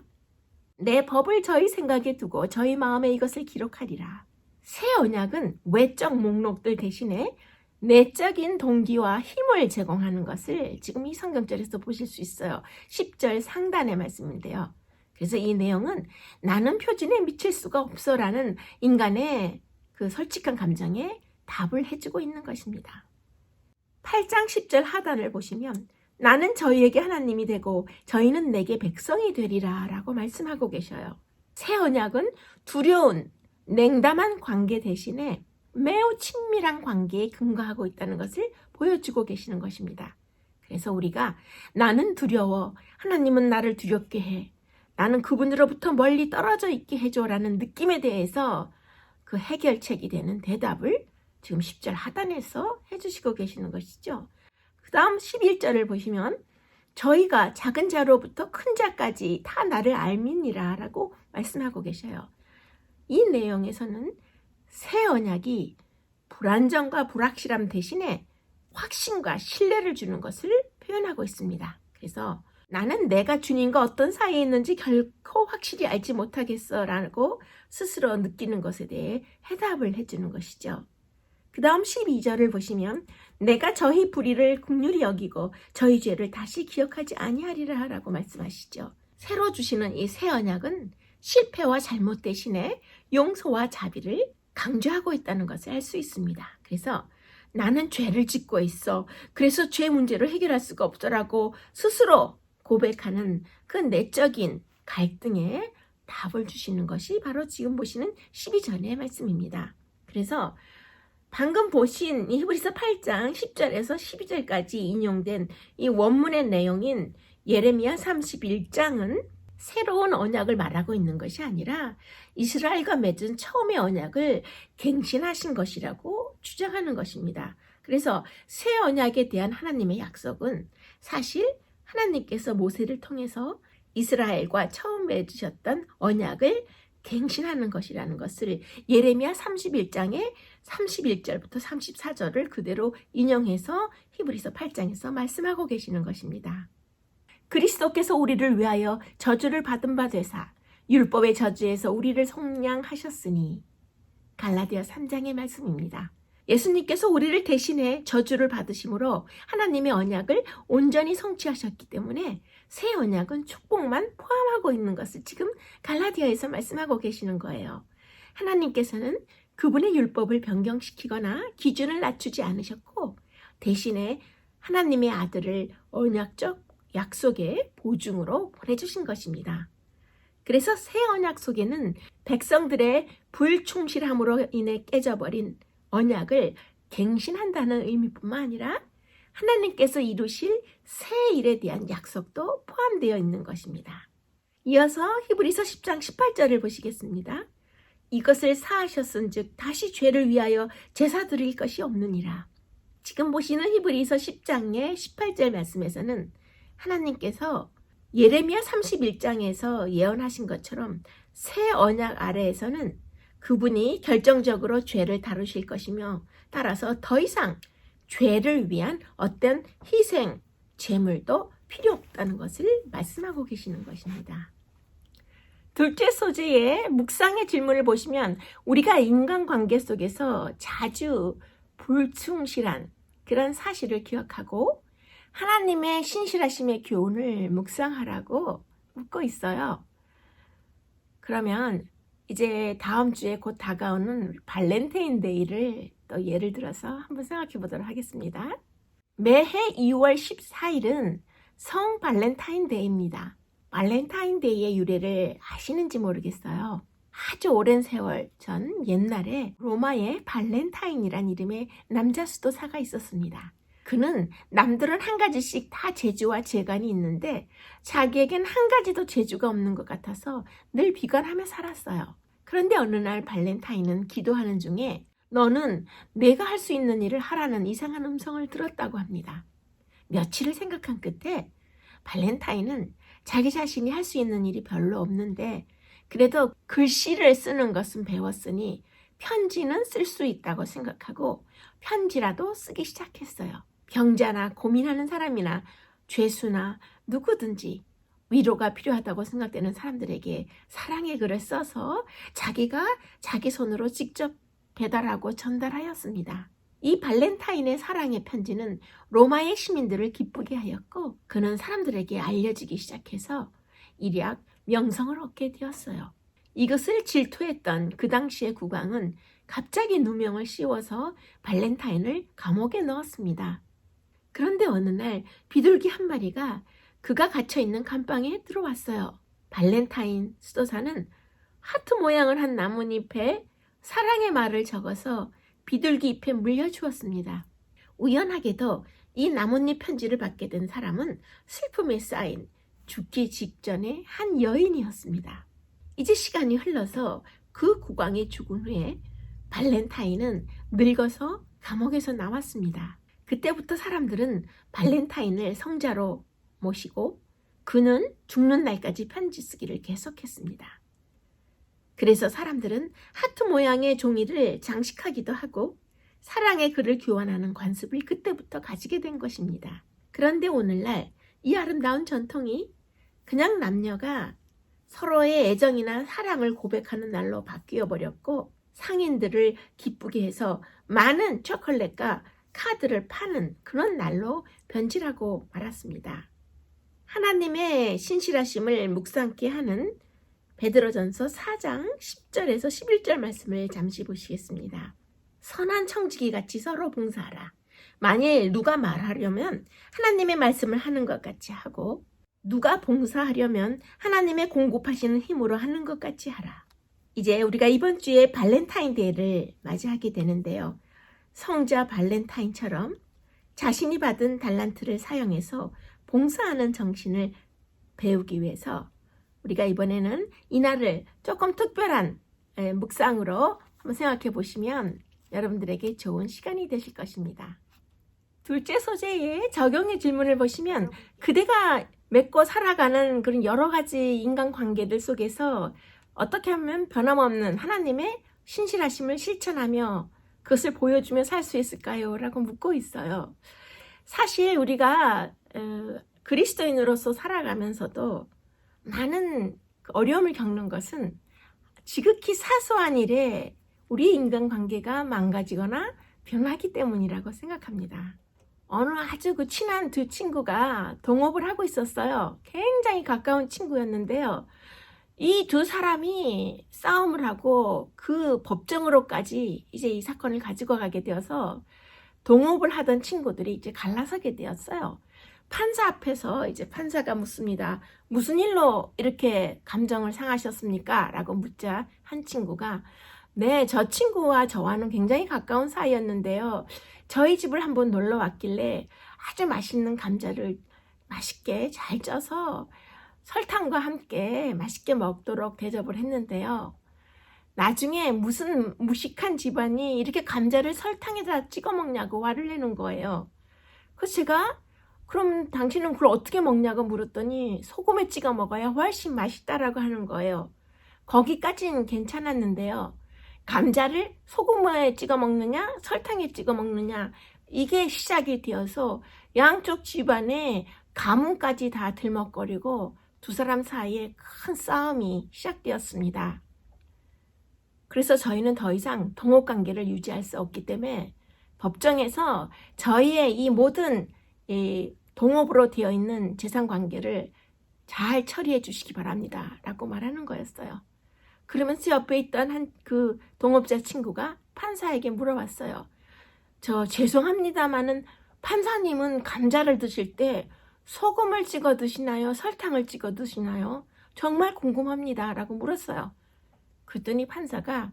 내 법을 저희 생각에 두고 저희 마음에 이것을 기록하리라. 새 언약은 외적 목록들 대신에 내적인 동기와 힘을 제공하는 것을 지금 이 성경절에서 보실 수 있어요. 10절 상단의 말씀인데요. 그래서 이 내용은 나는 표준에 미칠 수가 없어라는 인간의 그 솔직한 감정에 답을 해주고 있는 것입니다. 8장 10절 하단을 보시면 나는 저희에게 하나님이 되고 저희는 내게 백성이 되리라 라고 말씀하고 계셔요. 새 언약은 두려운 냉담한 관계 대신에 매우 친밀한 관계에 근거하고 있다는 것을 보여주고 계시는 것입니다. 그래서 우리가 나는 두려워, 하나님은 나를 두렵게 해, 나는 그분으로부터 멀리 떨어져 있게 해줘라는 느낌에 대해서 그 해결책이 되는 대답을 지금 10절 하단에서 해주시고 계시는 것이죠. 그 다음 11절을 보시면 저희가 작은 자로부터 큰 자까지 다 나를 알미니라 라고 말씀하고 계셔요. 이 내용에서는 새 언약이 불안정과 불확실함 대신에 확신과 신뢰를 주는 것을 표현하고 있습니다. 그래서 나는 내가 주님과 어떤 사이에 있는지 결코 확실히 알지 못하겠어 라고 스스로 느끼는 것에 대해 해답을 해주는 것이죠. 그 다음 12절을 보시면 내가 저희 불의를 긍휼히 여기고 저희 죄를 다시 기억하지 아니하리라 라고 말씀하시죠. 새로 주시는 이 새 언약은 실패와 잘못 대신에 용서와 자비를 강조하고 있다는 것을 알 수 있습니다. 그래서 나는 죄를 짓고 있어. 그래서 죄 문제를 해결할 수가 없더라고 스스로 고백하는 그 내적인 갈등에 답을 주시는 것이 바로 지금 보시는 12절의 말씀입니다. 그래서 방금 보신 이 히브리서 8장 10절에서 12절까지 인용된 이 원문의 내용인 예레미야 31장은 새로운 언약을 말하고 있는 것이 아니라 이스라엘과 맺은 처음의 언약을 갱신하신 것이라고 주장하는 것입니다. 그래서 새 언약에 대한 하나님의 약속은 사실 하나님께서 모세를 통해서 이스라엘과 처음 맺으셨던 언약을 갱신하는 것이라는 것을 예레미야 31장의 31절부터 34절을 그대로 인용해서 히브리서 8장에서 말씀하고 계시는 것입니다. 그리스도께서 우리를 위하여 저주를 받은 바 되사 율법의 저주에서 우리를 속량하셨으니 갈라디아 3장의 말씀입니다. 예수님께서 우리를 대신해 저주를 받으심으로 하나님의 언약을 온전히 성취하셨기 때문에 새 언약은 축복만 포함하고 있는 것을 지금 갈라디아에서 말씀하고 계시는 거예요. 하나님께서는 그분의 율법을 변경시키거나 기준을 낮추지 않으셨고 대신에 하나님의 아들을 언약적 약속의 보증으로 보내주신 것입니다. 그래서 새 언약 속에는 백성들의 불충실함으로 인해 깨져버린 언약을 갱신한다는 의미뿐만 아니라 하나님께서 이루실 새 일에 대한 약속도 포함되어 있는 것입니다. 이어서 히브리서 10장 18절을 보시겠습니다. 이것을 사하셨은즉 다시 죄를 위하여 제사 드릴 것이 없느니라. 지금 보시는 히브리서 10장의 18절 말씀에서는 하나님께서 예레미야 31장에서 예언하신 것처럼 새 언약 아래에서는 그분이 결정적으로 죄를 다루실 것이며 따라서 더 이상 죄를 위한 어떤 희생, 제물도 필요 없다는 것을 말씀하고 계시는 것입니다. 둘째 소재의 묵상의 질문을 보시면 우리가 인간관계 속에서 자주 불충실한 그런 사실을 기억하고 하나님의 신실하심의 교훈을 묵상하라고 묻고 있어요. 그러면 이제 다음 주에 곧 다가오는 발렌타인데이를 또 예를 들어서 한번 생각해 보도록 하겠습니다. 매해 2월 14일은 성 발렌타인데이입니다. 발렌타인데이의 유래를 아시는지 모르겠어요. 아주 오랜 세월 전 옛날에 로마에 발렌타인이란 이름의 남자 수도사가 있었습니다. 그는 남들은 한 가지씩 다 재주와 재간이 있는데 자기에겐 한 가지도 재주가 없는 것 같아서 늘 비관하며 살았어요. 그런데 어느 날 발렌타인은 기도하는 중에 너는 내가 할 수 있는 일을 하라는 이상한 음성을 들었다고 합니다. 며칠을 생각한 끝에 발렌타인은 자기 자신이 할 수 있는 일이 별로 없는데 그래도 글씨를 쓰는 것은 배웠으니 편지는 쓸 수 있다고 생각하고 편지라도 쓰기 시작했어요. 병자나 고민하는 사람이나 죄수나 누구든지 위로가 필요하다고 생각되는 사람들에게 사랑의 글을 써서 자기가 자기 손으로 직접 배달하고 전달하였습니다. 이 발렌타인의 사랑의 편지는 로마의 시민들을 기쁘게 하였고 그는 사람들에게 알려지기 시작해서 일약 명성을 얻게 되었어요. 이것을 질투했던 그 당시의 국왕은 갑자기 누명을 씌워서 발렌타인을 감옥에 넣었습니다. 그런데 어느 날 비둘기 한 마리가 그가 갇혀있는 감방에 들어왔어요. 발렌타인 수도사는 하트 모양을 한 나뭇잎에 사랑의 말을 적어서 비둘기 잎에 물려주었습니다. 우연하게도 이 나뭇잎 편지를 받게 된 사람은 슬픔에 쌓인 죽기 직전의 한 여인이었습니다. 이제 시간이 흘러서 그 국왕이 죽은 후에 발렌타인은 늙어서 감옥에서 나왔습니다. 그때부터 사람들은 발렌타인을 성자로 모시고 그는 죽는 날까지 편지 쓰기를 계속했습니다. 그래서 사람들은 하트 모양의 종이를 장식하기도 하고 사랑의 글을 교환하는 관습을 그때부터 가지게 된 것입니다. 그런데 오늘날 이 아름다운 전통이 그냥 남녀가 서로의 애정이나 사랑을 고백하는 날로 바뀌어 버렸고 상인들을 기쁘게 해서 많은 초콜릿과 카드를 파는 그런 날로 변질하고 말았습니다. 하나님의 신실하심을 묵상케 하는 베드로전서 4장 10절에서 11절 말씀을 잠시 보시겠습니다. 선한 청지기 같이 서로 봉사하라. 만일 누가 말하려면 하나님의 말씀을 하는 것 같이 하고 누가 봉사하려면 하나님의 공급하시는 힘으로 하는 것 같이 하라. 이제 우리가 이번 주에 발렌타인데이를 맞이하게 되는데요. 성자 발렌타인처럼 자신이 받은 달란트를 사용해서 봉사하는 정신을 배우기 위해서 우리가 이번에는 이날을 조금 특별한 묵상으로 한번 생각해 보시면 여러분들에게 좋은 시간이 되실 것입니다. 둘째 소재의 적용의 질문을 보시면 그대가 맺고 살아가는 그런 여러 가지 인간관계들 속에서 어떻게 하면 변함없는 하나님의 신실하심을 실천하며 그것을 보여주며 살 수 있을까요? 라고 묻고 있어요. 사실 우리가 그리스도인으로서 살아가면서도 많은 어려움을 겪는 것은 지극히 사소한 일에 우리 인간관계가 망가지거나 변하기 때문이라고 생각합니다. 어느 아주 친한 두 친구가 동업을 하고 있었어요. 굉장히 가까운 친구였는데요. 이 두 사람이 싸움을 하고 그 법정으로까지 이제 이 사건을 가지고 가게 되어서 동업을 하던 친구들이 이제 갈라서게 되었어요. 판사 앞에서 이제 판사가 묻습니다. 무슨 일로 이렇게 감정을 상하셨습니까? 라고 묻자 한 친구가 네, 저 친구와 저와는 굉장히 가까운 사이였는데요. 저희 집을 한번 놀러 왔길래 아주 맛있는 감자를 맛있게 잘 쪄서 설탕과 함께 맛있게 먹도록 대접을 했는데요. 나중에 무슨 무식한 집안이 이렇게 감자를 설탕에다 찍어 먹냐고 화를 내는 거예요. 그래서 제가 그럼 당신은 그걸 어떻게 먹냐고 물었더니 소금에 찍어 먹어야 훨씬 맛있다라고 하는 거예요. 거기까지는 괜찮았는데요. 감자를 소금에 찍어 먹느냐 설탕에 찍어 먹느냐 이게 시작이 되어서 양쪽 집안에 가문까지 다 들먹거리고 두 사람 사이에 큰 싸움이 시작되었습니다. 그래서 저희는 더 이상 동업관계를 유지할 수 없기 때문에 법정에서 저희의 이 모든 이 동업으로 되어 있는 재산관계를 잘 처리해 주시기 바랍니다 라고 말하는 거였어요. 그러면서 옆에 있던 그 동업자 친구가 판사에게 물어봤어요. 저 죄송합니다마는 판사님은 감자를 드실 때 소금을 찍어 드시나요? 설탕을 찍어 드시나요? 정말 궁금합니다 라고 물었어요. 그랬더니 판사가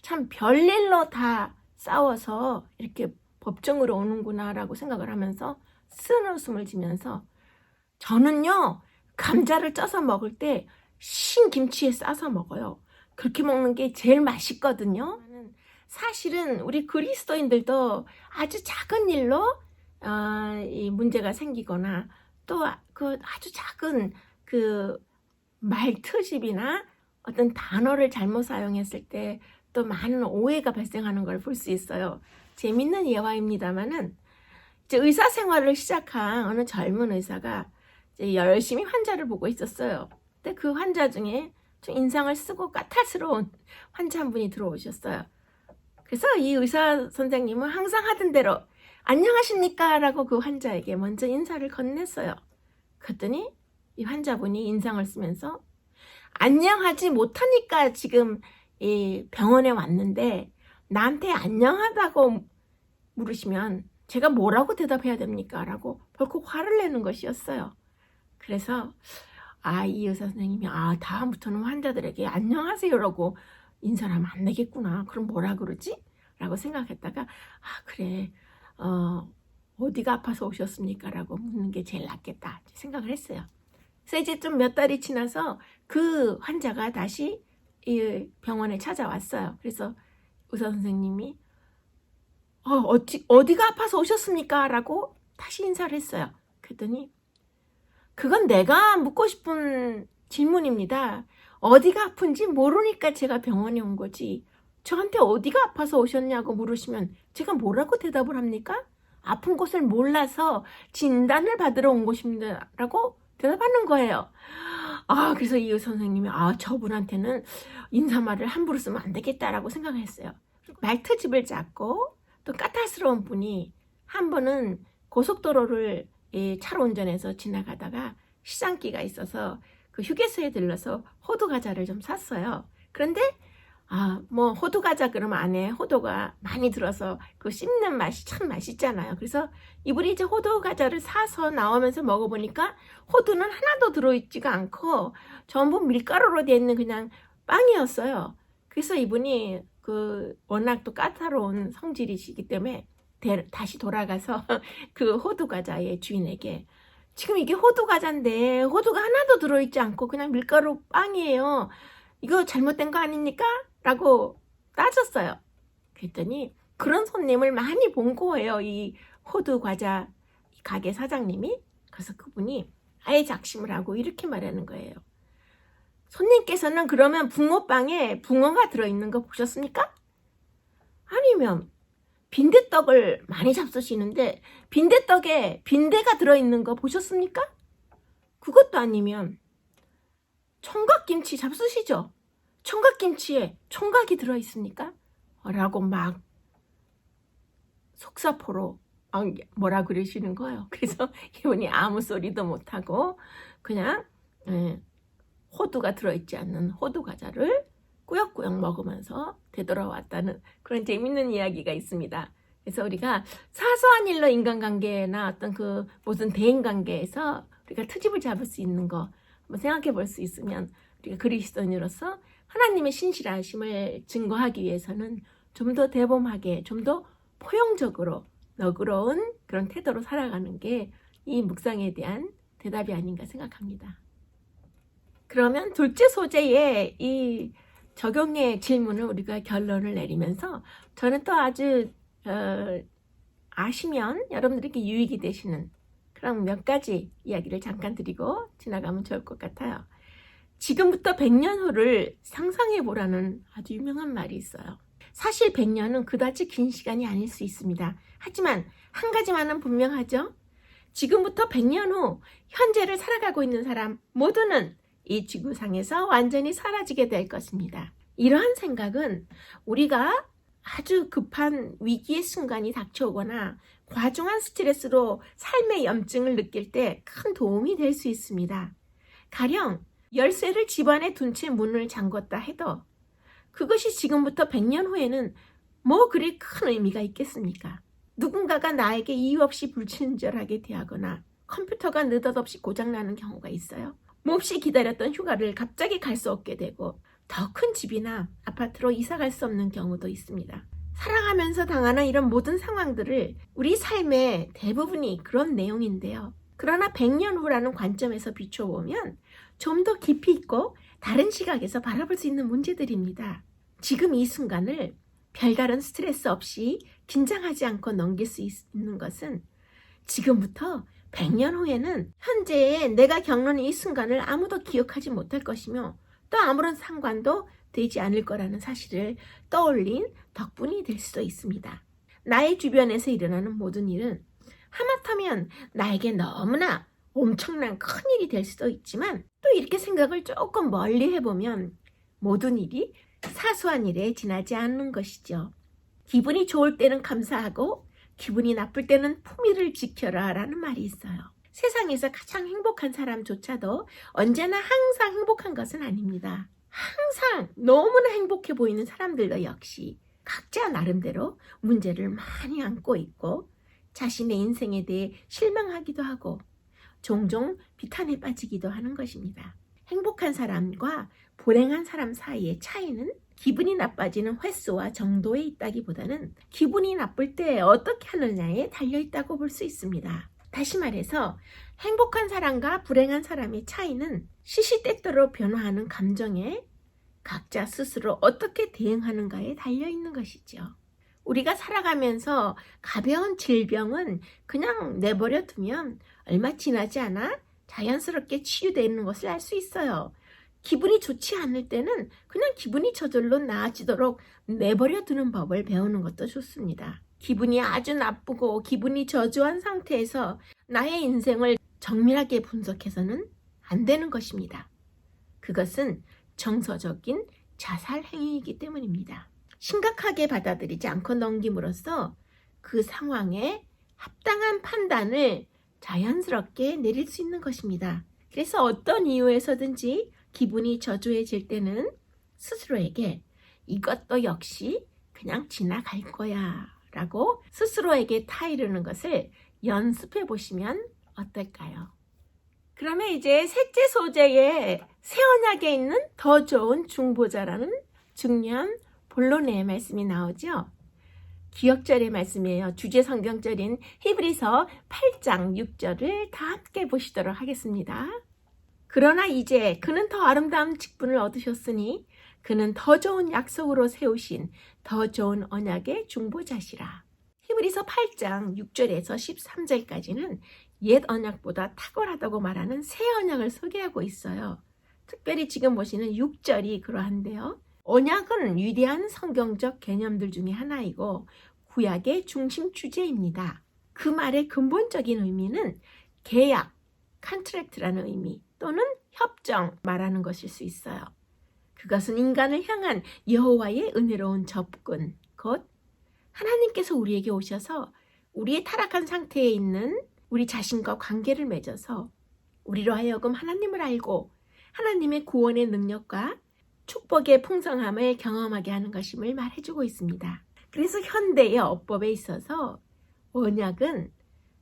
참 별일로 다 싸워서 이렇게 법정으로 오는구나 라고 생각을 하면서 쓴 웃음을 지면서 저는요 감자를 쪄서 먹을 때 신김치에 싸서 먹어요. 그렇게 먹는 게 제일 맛있거든요. 사실은 우리 그리스도인들도 아주 작은 일로 이 문제가 생기거나 또 그 아주 작은 그 말 트집이나 어떤 단어를 잘못 사용했을 때 또 많은 오해가 발생하는 걸 볼 수 있어요. 재밌는 예화입니다만은 이제 의사 생활을 시작한 어느 젊은 의사가 이제 열심히 환자를 보고 있었어요. 근데 그 환자 중에 좀 인상을 쓰고 까탈스러운 환자 한 분이 들어오셨어요. 그래서 이 의사 선생님은 항상 하던 대로 안녕하십니까 라고 그 환자에게 먼저 인사를 건넸어요. 그랬더니 이 환자분이 인상을 쓰면서 안녕하지 못하니까 지금 이 병원에 왔는데 나한테 안녕하다고 물으시면 제가 뭐라고 대답해야 됩니까? 라고 벌컥 화를 내는 것이었어요. 그래서 이 의사 선생님이 다음부터는 환자들에게 안녕하세요라고 인사를 하면 안 되겠구나. 그럼 뭐라 그러지? 라고 생각했다가 그래 어디가 아파서 오셨습니까? 라고 묻는 게 제일 낫겠다 생각을 했어요. 그래서 이제 좀 몇 달이 지나서 그 환자가 다시 이 병원에 찾아왔어요. 그래서 의사 선생님이 어디가 아파서 오셨습니까? 라고 다시 인사를 했어요. 그랬더니 그건 내가 묻고 싶은 질문입니다. 어디가 아픈지 모르니까 제가 병원에 온 거지. 저한테 어디가 아파서 오셨냐고 물으시면 제가 뭐라고 대답을 합니까? 아픈 곳을 몰라서 진단을 받으러 온 것입니다. 라고 대답하는 거예요. 그래서 이 의사 선생님이 저분한테는 인사말을 함부로 쓰면 안 되겠다라고 생각을 했어요. 말트집을 잡고 또 까탈스러운 분이 한 번은 고속도로를 차로 운전해서 지나가다가 시장기가 있어서 그 휴게소에 들러서 호두과자를 좀 샀어요. 그런데 호두과자 그러면 안에 호두가 많이 들어서 그 씹는 맛이 참 맛있잖아요. 그래서 이분이 이제 호두과자를 사서 나오면서 먹어보니까 호두는 하나도 들어있지가 않고 전부 밀가루로 되어 있는 그냥 빵이었어요. 그래서 이분이 그 워낙 또 까다로운 성질이시기 때문에 다시 돌아가서 그 호두과자의 주인에게 지금 이게 호두과자인데 호두가 하나도 들어있지 않고 그냥 밀가루 빵이에요. 이거 잘못된 거 아닙니까? 라고 따졌어요. 그랬더니 그런 손님을 많이 본 거예요. 이 호두과자 가게 사장님이. 그래서 그분이 아예 작심을 하고 이렇게 말하는 거예요. 손님께서는 그러면 붕어빵에 붕어가 들어있는 거 보셨습니까? 아니면 빈대떡을 많이 잡수시는데 빈대떡에 빈대가 들어있는 거 보셨습니까? 그것도 아니면 총각김치 잡수시죠? 총각김치에 총각이 들어있습니까? 라고 막 속사포로 뭐라 그러시는 거예요. 그래서 이분이 아무 소리도 못하고 그냥 호두가 들어있지 않는 호두과자를 꾸역꾸역 먹으면서 되돌아왔다는 그런 재밌는 이야기가 있습니다. 그래서 우리가 사소한 일로 인간관계나 어떤 그 무슨 대인관계에서 우리가 트집을 잡을 수 있는 거 한번 생각해 볼 수 있으면 우리가 그리스도인으로서 하나님의 신실하심을 증거하기 위해서는 좀 더 대범하게, 좀 더 포용적으로 너그러운 그런 태도로 살아가는 게 이 묵상에 대한 대답이 아닌가 생각합니다. 그러면 둘째 소재의 이 적용의 질문을 우리가 결론을 내리면서 저는 또 아주 아시면 여러분들에게 유익이 되시는 그런 몇 가지 이야기를 잠깐 드리고 지나가면 좋을 것 같아요. 지금부터 100년 후를 상상해 보라는 아주 유명한 말이 있어요. 사실 100년은 그다지 긴 시간이 아닐 수 있습니다. 하지만 한 가지만은 분명하죠. 지금부터 100년 후 현재를 살아가고 있는 사람 모두는 이 지구상에서 완전히 사라지게 될 것입니다. 이러한 생각은 우리가 아주 급한 위기의 순간이 닥쳐오거나 과중한 스트레스로 삶의 염증을 느낄 때 큰 도움이 될 수 있습니다. 가령 열쇠를 집안에 둔 채 문을 잠궜다 해도 그것이 지금부터 100년 후에는 뭐 그리 큰 의미가 있겠습니까? 누군가가 나에게 이유 없이 불친절하게 대하거나 컴퓨터가 느닷없이 고장나는 경우가 있어요. 몹시 기다렸던 휴가를 갑자기 갈 수 없게 되고 더 큰 집이나 아파트로 이사 갈 수 없는 경우도 있습니다. 살아가면서 당하는 이런 모든 상황들을 우리 삶의 대부분이 그런 내용인데요. 그러나 100년 후라는 관점에서 비춰보면 좀 더 깊이 있고 다른 시각에서 바라볼 수 있는 문제들입니다. 지금 이 순간을 별다른 스트레스 없이 긴장하지 않고 넘길 수 있는 것은 지금부터 100년 후에는 현재의 내가 겪는 이 순간을 아무도 기억하지 못할 것이며 또 아무런 상관도 되지 않을 거라는 사실을 떠올린 덕분이 될 수도 있습니다. 나의 주변에서 일어나는 모든 일은 하마터면 나에게 너무나 엄청난 큰일이 될 수도 있지만 또 이렇게 생각을 조금 멀리 해보면 모든 일이 사소한 일에 지나지 않는 것이죠. 기분이 좋을 때는 감사하고 기분이 나쁠 때는 품위를 지켜라 라는 말이 있어요. 세상에서 가장 행복한 사람조차도 언제나 항상 행복한 것은 아닙니다. 항상 너무나 행복해 보이는 사람들도 역시 각자 나름대로 문제를 많이 안고 있고 자신의 인생에 대해 실망하기도 하고 종종 비탄에 빠지기도 하는 것입니다. 행복한 사람과 불행한 사람 사이의 차이는 기분이 나빠지는 횟수와 정도에 있다기보다는 기분이 나쁠 때 어떻게 하느냐에 달려있다고 볼 수 있습니다. 다시 말해서 행복한 사람과 불행한 사람의 차이는 시시때때로 변화하는 감정에 각자 스스로 어떻게 대응하는가에 달려있는 것이죠. 우리가 살아가면서 가벼운 질병은 그냥 내버려 두면 얼마 지나지 않아 자연스럽게 치유되는 것을 알 수 있어요. 기분이 좋지 않을 때는 그냥 기분이 저절로 나아지도록 내버려 두는 법을 배우는 것도 좋습니다. 기분이 아주 나쁘고 기분이 저조한 상태에서 나의 인생을 정밀하게 분석해서는 안 되는 것입니다. 그것은 정서적인 자살 행위이기 때문입니다. 심각하게 받아들이지 않고 넘김으로써 그 상황에 합당한 판단을 자연스럽게 내릴 수 있는 것입니다. 그래서 어떤 이유에서든지 기분이 저조해질 때는 스스로에게 이것도 역시 그냥 지나갈 거야 라고 스스로에게 타이르는 것을 연습해 보시면 어떨까요? 그러면 이제 셋째 소재의 새 언약에 있는 더 좋은 중보자라는 중요한 본론의 말씀이 나오죠. 기억절의 말씀이에요. 주제 성경절인 히브리서 8장 6절을 다 함께 보시도록 하겠습니다. 그러나 이제 그는 더 아름다운 직분을 얻으셨으니 그는 더 좋은 약속으로 세우신 더 좋은 언약의 중보자시라. 히브리서 8장 6절에서 13절까지는 옛 언약보다 탁월하다고 말하는 새 언약을 소개하고 있어요. 특별히 지금 보시는 6절이 그러한데요. 언약은 위대한 성경적 개념들 중에 하나이고 구약의 중심 주제입니다. 그 말의 근본적인 의미는 계약, 컨트랙트라는 의미 또는 협정 말하는 것일 수 있어요. 그것은 인간을 향한 여호와의 은혜로운 접근, 곧 하나님께서 우리에게 오셔서 우리의 타락한 상태에 있는 우리 자신과 관계를 맺어서 우리로 하여금 하나님을 알고 하나님의 구원의 능력과 축복의 풍성함을 경험하게 하는 것임을 말해주고 있습니다. 그래서 현대의 어법에 있어서 언약은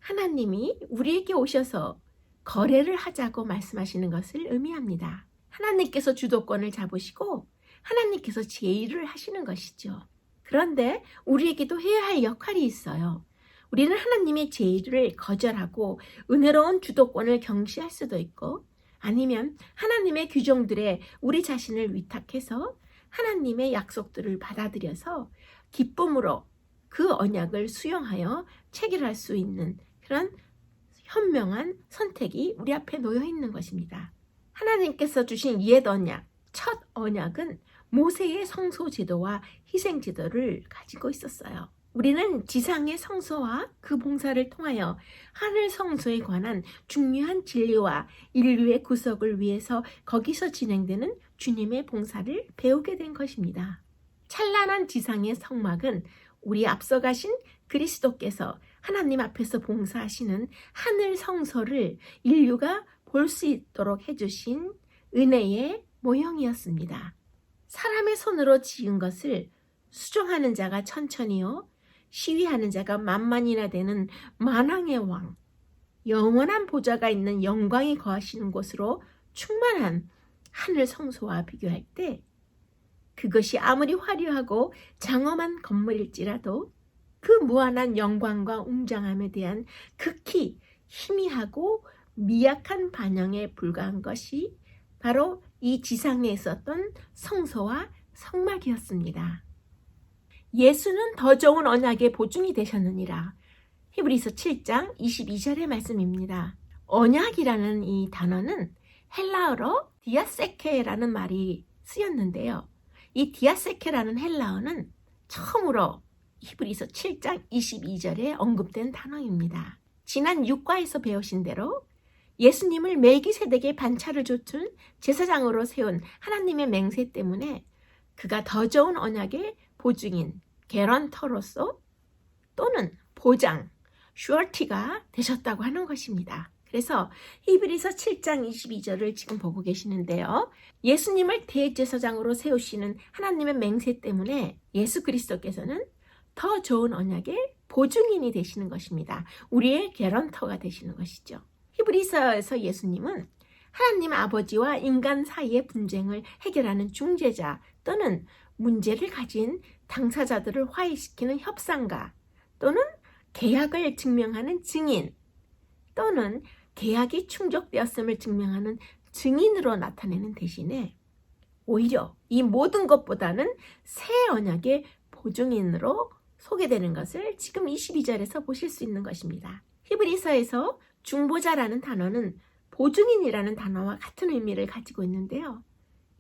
하나님이 우리에게 오셔서 거래를 하자고 말씀하시는 것을 의미합니다. 하나님께서 주도권을 잡으시고 하나님께서 제의를 하시는 것이죠. 그런데 우리에게도 해야 할 역할이 있어요. 우리는 하나님의 제의를 거절하고 은혜로운 주도권을 경시할 수도 있고, 아니면 하나님의 규정들에 우리 자신을 위탁해서 하나님의 약속들을 받아들여서 기쁨으로 그 언약을 수용하여 체결할 수 있는 그런 현명한 선택이 우리 앞에 놓여 있는 것입니다. 하나님께서 주신 옛 언약, 첫 언약은 모세의 성소 제도와 희생 제도를 가지고 있었어요. 우리는 지상의 성소와 그 봉사를 통하여 하늘 성소에 관한 중요한 진리와 인류의 구속을 위해서 거기서 진행되는 주님의 봉사를 배우게 된 것입니다. 찬란한 지상의 성막은 우리 앞서가신 그리스도께서 하나님 앞에서 봉사하시는 하늘 성소를 인류가 볼 수 있도록 해주신 은혜의 모형이었습니다. 사람의 손으로 지은 것을 수종하는 자가 천천히요, 시위하는 자가 만만이나 되는 만왕의 왕, 영원한 보좌가 있는 영광이 거하시는 곳으로 충만한 하늘 성소와 비교할 때 그것이 아무리 화려하고 장엄한 건물일지라도 그 무한한 영광과 웅장함에 대한 극히 희미하고 미약한 반영에 불과한 것이 바로 이 지상에 있었던 성소와 성막이었습니다. 예수는 더 좋은 언약의 보증이 되셨느니라. 히브리서 7장 22절의 말씀입니다. 언약이라는 이 단어는 헬라어로 디아세케라는 말이 쓰였는데요. 이 디아세케라는 헬라어는 처음으로 히브리서 7장 22절에 언급된 단어입니다. 지난 6과에서 배우신 대로 예수님을 멜기세덱의 반차를 좇은 제사장으로 세운 하나님의 맹세 때문에 그가 더 좋은 언약의 보증인 개런터로서 또는 보장, 슈어티가 되셨다고 하는 것입니다. 그래서 히브리서 7장 22절을 지금 보고 계시는데요. 예수님을 대제사장으로 세우시는 하나님의 맹세 때문에 예수 그리스도께서는 더 좋은 언약의 보증인이 되시는 것입니다. 우리의 개런터가 되시는 것이죠. 히브리서에서 예수님은 하나님 아버지와 인간 사이의 분쟁을 해결하는 중재자 또는 문제를 가진 당사자들을 화해시키는 협상가 또는 계약을 증명하는 증인 또는 계약이 충족되었음을 증명하는 증인으로 나타내는 대신에 오히려 이 모든 것보다는 새 언약의 보증인으로 소개되는 것을 지금 22절에서 보실 수 있는 것입니다. 히브리서에서 중보자라는 단어는 보증인이라는 단어와 같은 의미를 가지고 있는데요.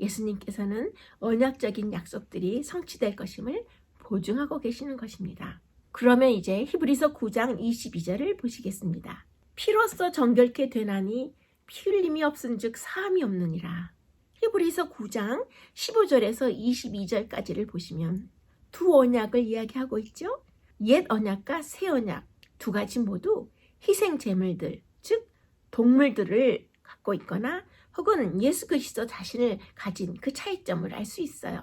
예수님께서는 언약적인 약속들이 성취될 것임을 보증하고 계시는 것입니다. 그러면 이제 히브리서 9장 22절을 보시겠습니다. 피로써 정결케 되나니 피 흘림이 없은즉 사함이 없느니라. 히브리서 9장 15절에서 22절까지를 보시면 두 언약을 이야기하고 있죠. 옛 언약과 새 언약 두 가지 모두 희생 제물들, 즉 동물들을 갖고 있거나 혹은 예수 그리스도 자신을 가진 그 차이점을 알 수 있어요.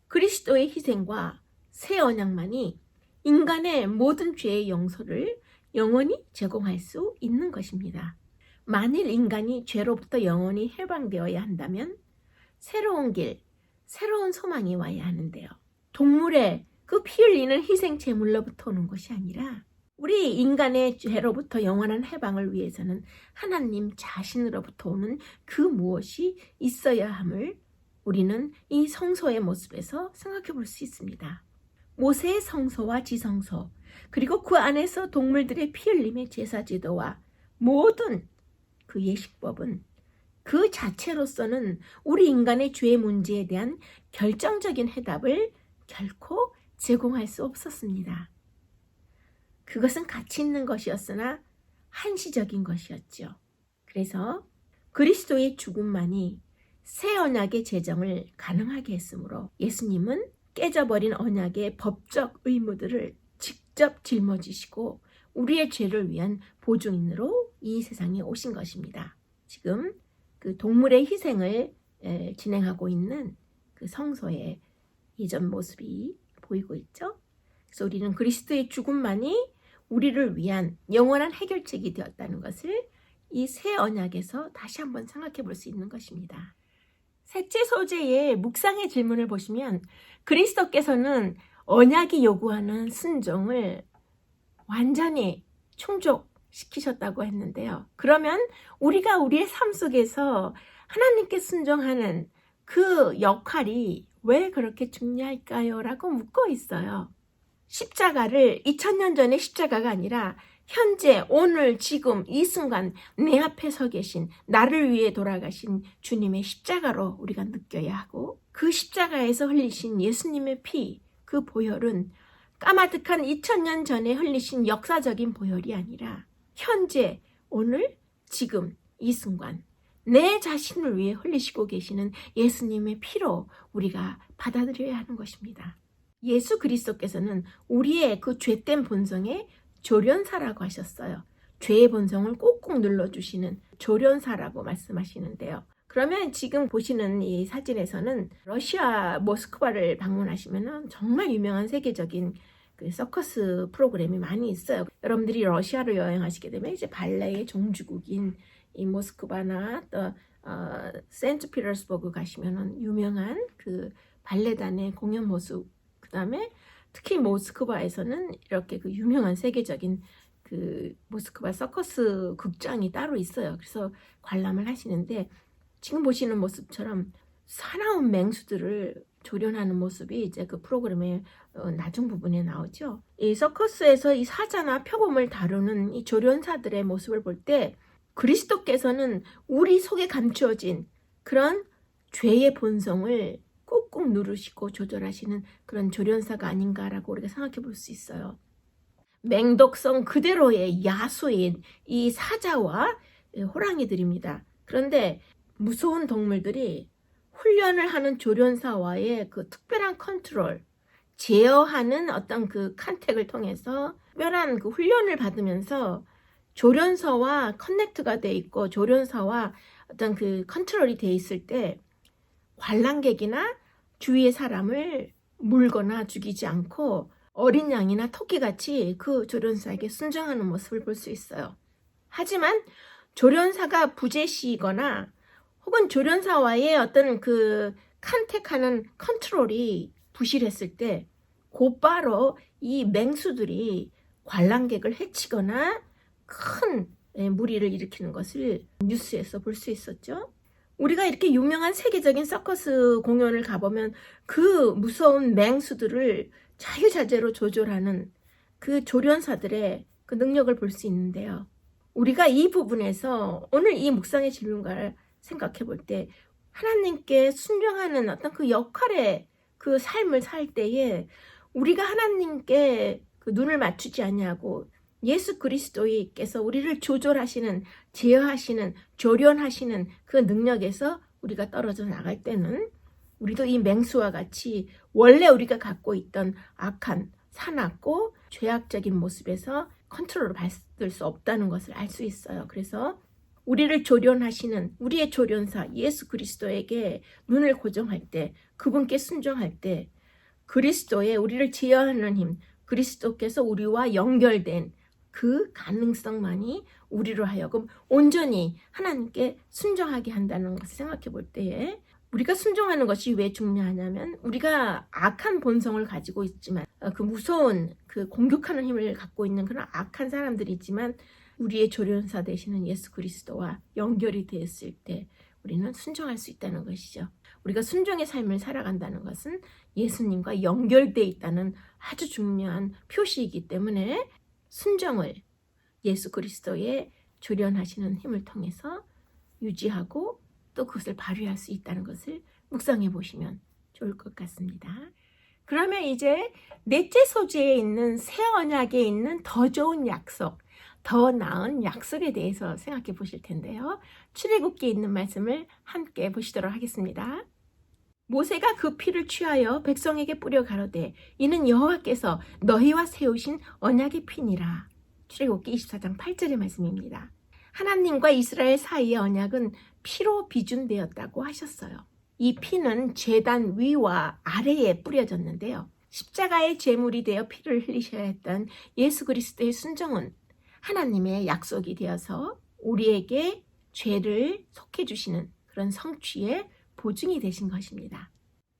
그리스도의 희생과 새 언약만이 인간의 모든 죄의 용서를 영원히 제공할 수 있는 것입니다. 만일 인간이 죄로부터 영원히 해방되어야 한다면 새로운 길, 새로운 소망이 와야 하는데요. 동물의 그 피 흘리는 희생 제물로부터 오는 것이 아니라 우리 인간의 죄로부터 영원한 해방을 위해서는 하나님 자신으로부터 오는 그 무엇이 있어야 함을 우리는 이 성소의 모습에서 생각해 볼 수 있습니다. 모세의 성소와 지성소, 그리고 그 안에서 동물들의 피 흘림의 제사제도와 모든 그 예식법은 그 자체로서는 우리 인간의 죄 문제에 대한 결정적인 해답을 결코 제공할 수 없었습니다. 그것은 가치 있는 것이었으나 한시적인 것이었죠. 그래서 그리스도의 죽음만이 새 언약의 제정을 가능하게 했으므로 예수님은 깨져버린 언약의 법적 의무들을 직접 짊어지시고 우리의 죄를 위한 보증인으로 이 세상에 오신 것입니다. 지금 그 동물의 희생을 진행하고 있는 그 성소의 이전 모습이 보이고 있죠. 그래서 우리는 그리스도의 죽음만이 우리를 위한 영원한 해결책이 되었다는 것을 이 새 언약에서 다시 한번 생각해 볼 수 있는 것입니다. 셋째 소재의 묵상의 질문을 보시면 그리스도께서는 언약이 요구하는 순종을 완전히 충족시키셨다고 했는데요. 그러면 우리가 우리의 삶 속에서 하나님께 순종하는 그 역할이 왜 그렇게 중요할까요? 라고 묻고 있어요. 십자가를 2000년 전의 십자가가 아니라 현재, 오늘, 지금, 이 순간 내 앞에 서 계신, 나를 위해 돌아가신 주님의 십자가로 우리가 느껴야 하고, 그 십자가에서 흘리신 예수님의 피, 그 보혈은 까마득한 2000년 전에 흘리신 역사적인 보혈이 아니라 현재, 오늘, 지금, 이 순간 내 자신을 위해 흘리시고 계시는 예수님의 피로 우리가 받아들여야 하는 것입니다. 예수 그리스도께서는 우리의 그 죄된 본성의 조련사라고 하셨어요. 죄의 본성을 꾹꾹 눌러주시는 조련사라고 말씀하시는데요. 그러면 지금 보시는 이 사진에서는 러시아 모스크바를 방문하시면 정말 유명한 세계적인 그 서커스 프로그램이 많이 있어요. 여러분들이 러시아를 여행하시게 되면 이제 발레의 종주국인 이 모스크바나 또 세인트피터스버그 가시면은 유명한 그 발레단의 공연 모습, 그 다음에 특히 모스크바에서는 이렇게 그 유명한 세계적인 그 모스크바 서커스 극장이 따로 있어요. 그래서 관람을 하시는데 지금 보시는 모습처럼 사나운 맹수들을 조련하는 모습이 이제 그 프로그램의 나중 부분에 나오죠. 이 서커스에서 이 사자나 표범을 다루는 이 조련사들의 모습을 볼 때 그리스도께서는 우리 속에 감추어진 그런 죄의 본성을 꾹꾹 누르시고 조절하시는 그런 조련사가 아닌가라고 우리가 생각해 볼 수 있어요. 맹독성 그대로의 야수인 이 사자와 호랑이들입니다. 그런데 무서운 동물들이 훈련을 하는 조련사와의 그 특별한 컨트롤, 제어하는 어떤 그 컨택을 통해서 특별한 그 훈련을 받으면서 조련사와 커넥트가 돼 있고 조련사와 어떤 그 컨트롤이 돼 있을 때 관람객이나 주위의 사람을 물거나 죽이지 않고 어린 양이나 토끼같이 그 조련사에게 순종하는 모습을 볼 수 있어요. 하지만 조련사가 부재시거나 혹은 조련사와의 어떤 그 컨택하는 컨트롤이 부실했을 때 곧바로 이 맹수들이 관람객을 해치거나 큰 무리를 일으키는 것을 뉴스에서 볼 수 있었죠. 우리가 이렇게 유명한 세계적인 서커스 공연을 가보면 그 무서운 맹수들을 자유자재로 조절하는 그 조련사들의 그 능력을 볼 수 있는데요. 우리가 이 부분에서 오늘 이 묵상의 질문을 생각해 볼 때 하나님께 순종하는 어떤 그 역할의 그 삶을 살 때에 우리가 하나님께 그 눈을 맞추지 아니하고 예수 그리스도께서 우리를 조절하시는, 제어하시는, 조련하시는 그 능력에서 우리가 떨어져 나갈 때는 우리도 이 맹수와 같이 원래 우리가 갖고 있던 악한, 사납고 죄악적인 모습에서 컨트롤을 받을 수 없다는 것을 알 수 있어요. 그래서 우리를 조련하시는 우리의 조련사 예수 그리스도에게 눈을 고정할 때, 그분께 순종할 때 그리스도의 우리를 제어하는 힘, 그리스도께서 우리와 연결된 그 가능성만이 우리로 하여금 온전히 하나님께 순종하게 한다는 것을 생각해 볼 때에 우리가 순종하는 것이 왜 중요하냐면 우리가 악한 본성을 가지고 있지만 그 무서운 그 공격하는 힘을 갖고 있는 그런 악한 사람들이 있지만 우리의 조련사 되시는 예수 그리스도와 연결이 되었을 때 우리는 순종할 수 있다는 것이죠. 우리가 순종의 삶을 살아간다는 것은 예수님과 연결되어 있다는 아주 중요한 표시이기 때문에 순종을 예수 그리스도의 조련하시는 힘을 통해서 유지하고 또 그것을 발휘할 수 있다는 것을 묵상해 보시면 좋을 것 같습니다. 그러면 이제 넷째 소재에 있는 새 언약에 있는 더 좋은 약속, 더 나은 약속에 대해서 생각해 보실 텐데요. 출애굽기에 있는 말씀을 함께 보시도록 하겠습니다. 모세가 그 피를 취하여 백성에게 뿌려 가로되 이는 여호와께서 너희와 세우신 언약의 피니라. 출애굽기 24장 8절의 말씀입니다. 하나님과 이스라엘 사이의 언약은 피로 비준되었다고 하셨어요. 이 피는 제단 위와 아래에 뿌려졌는데요. 십자가의 제물이 되어 피를 흘리셔야 했던 예수 그리스도의 순종은 하나님의 약속이 되어서 우리에게 죄를 속해 주시는 그런 성취의 보증이 되신 것입니다.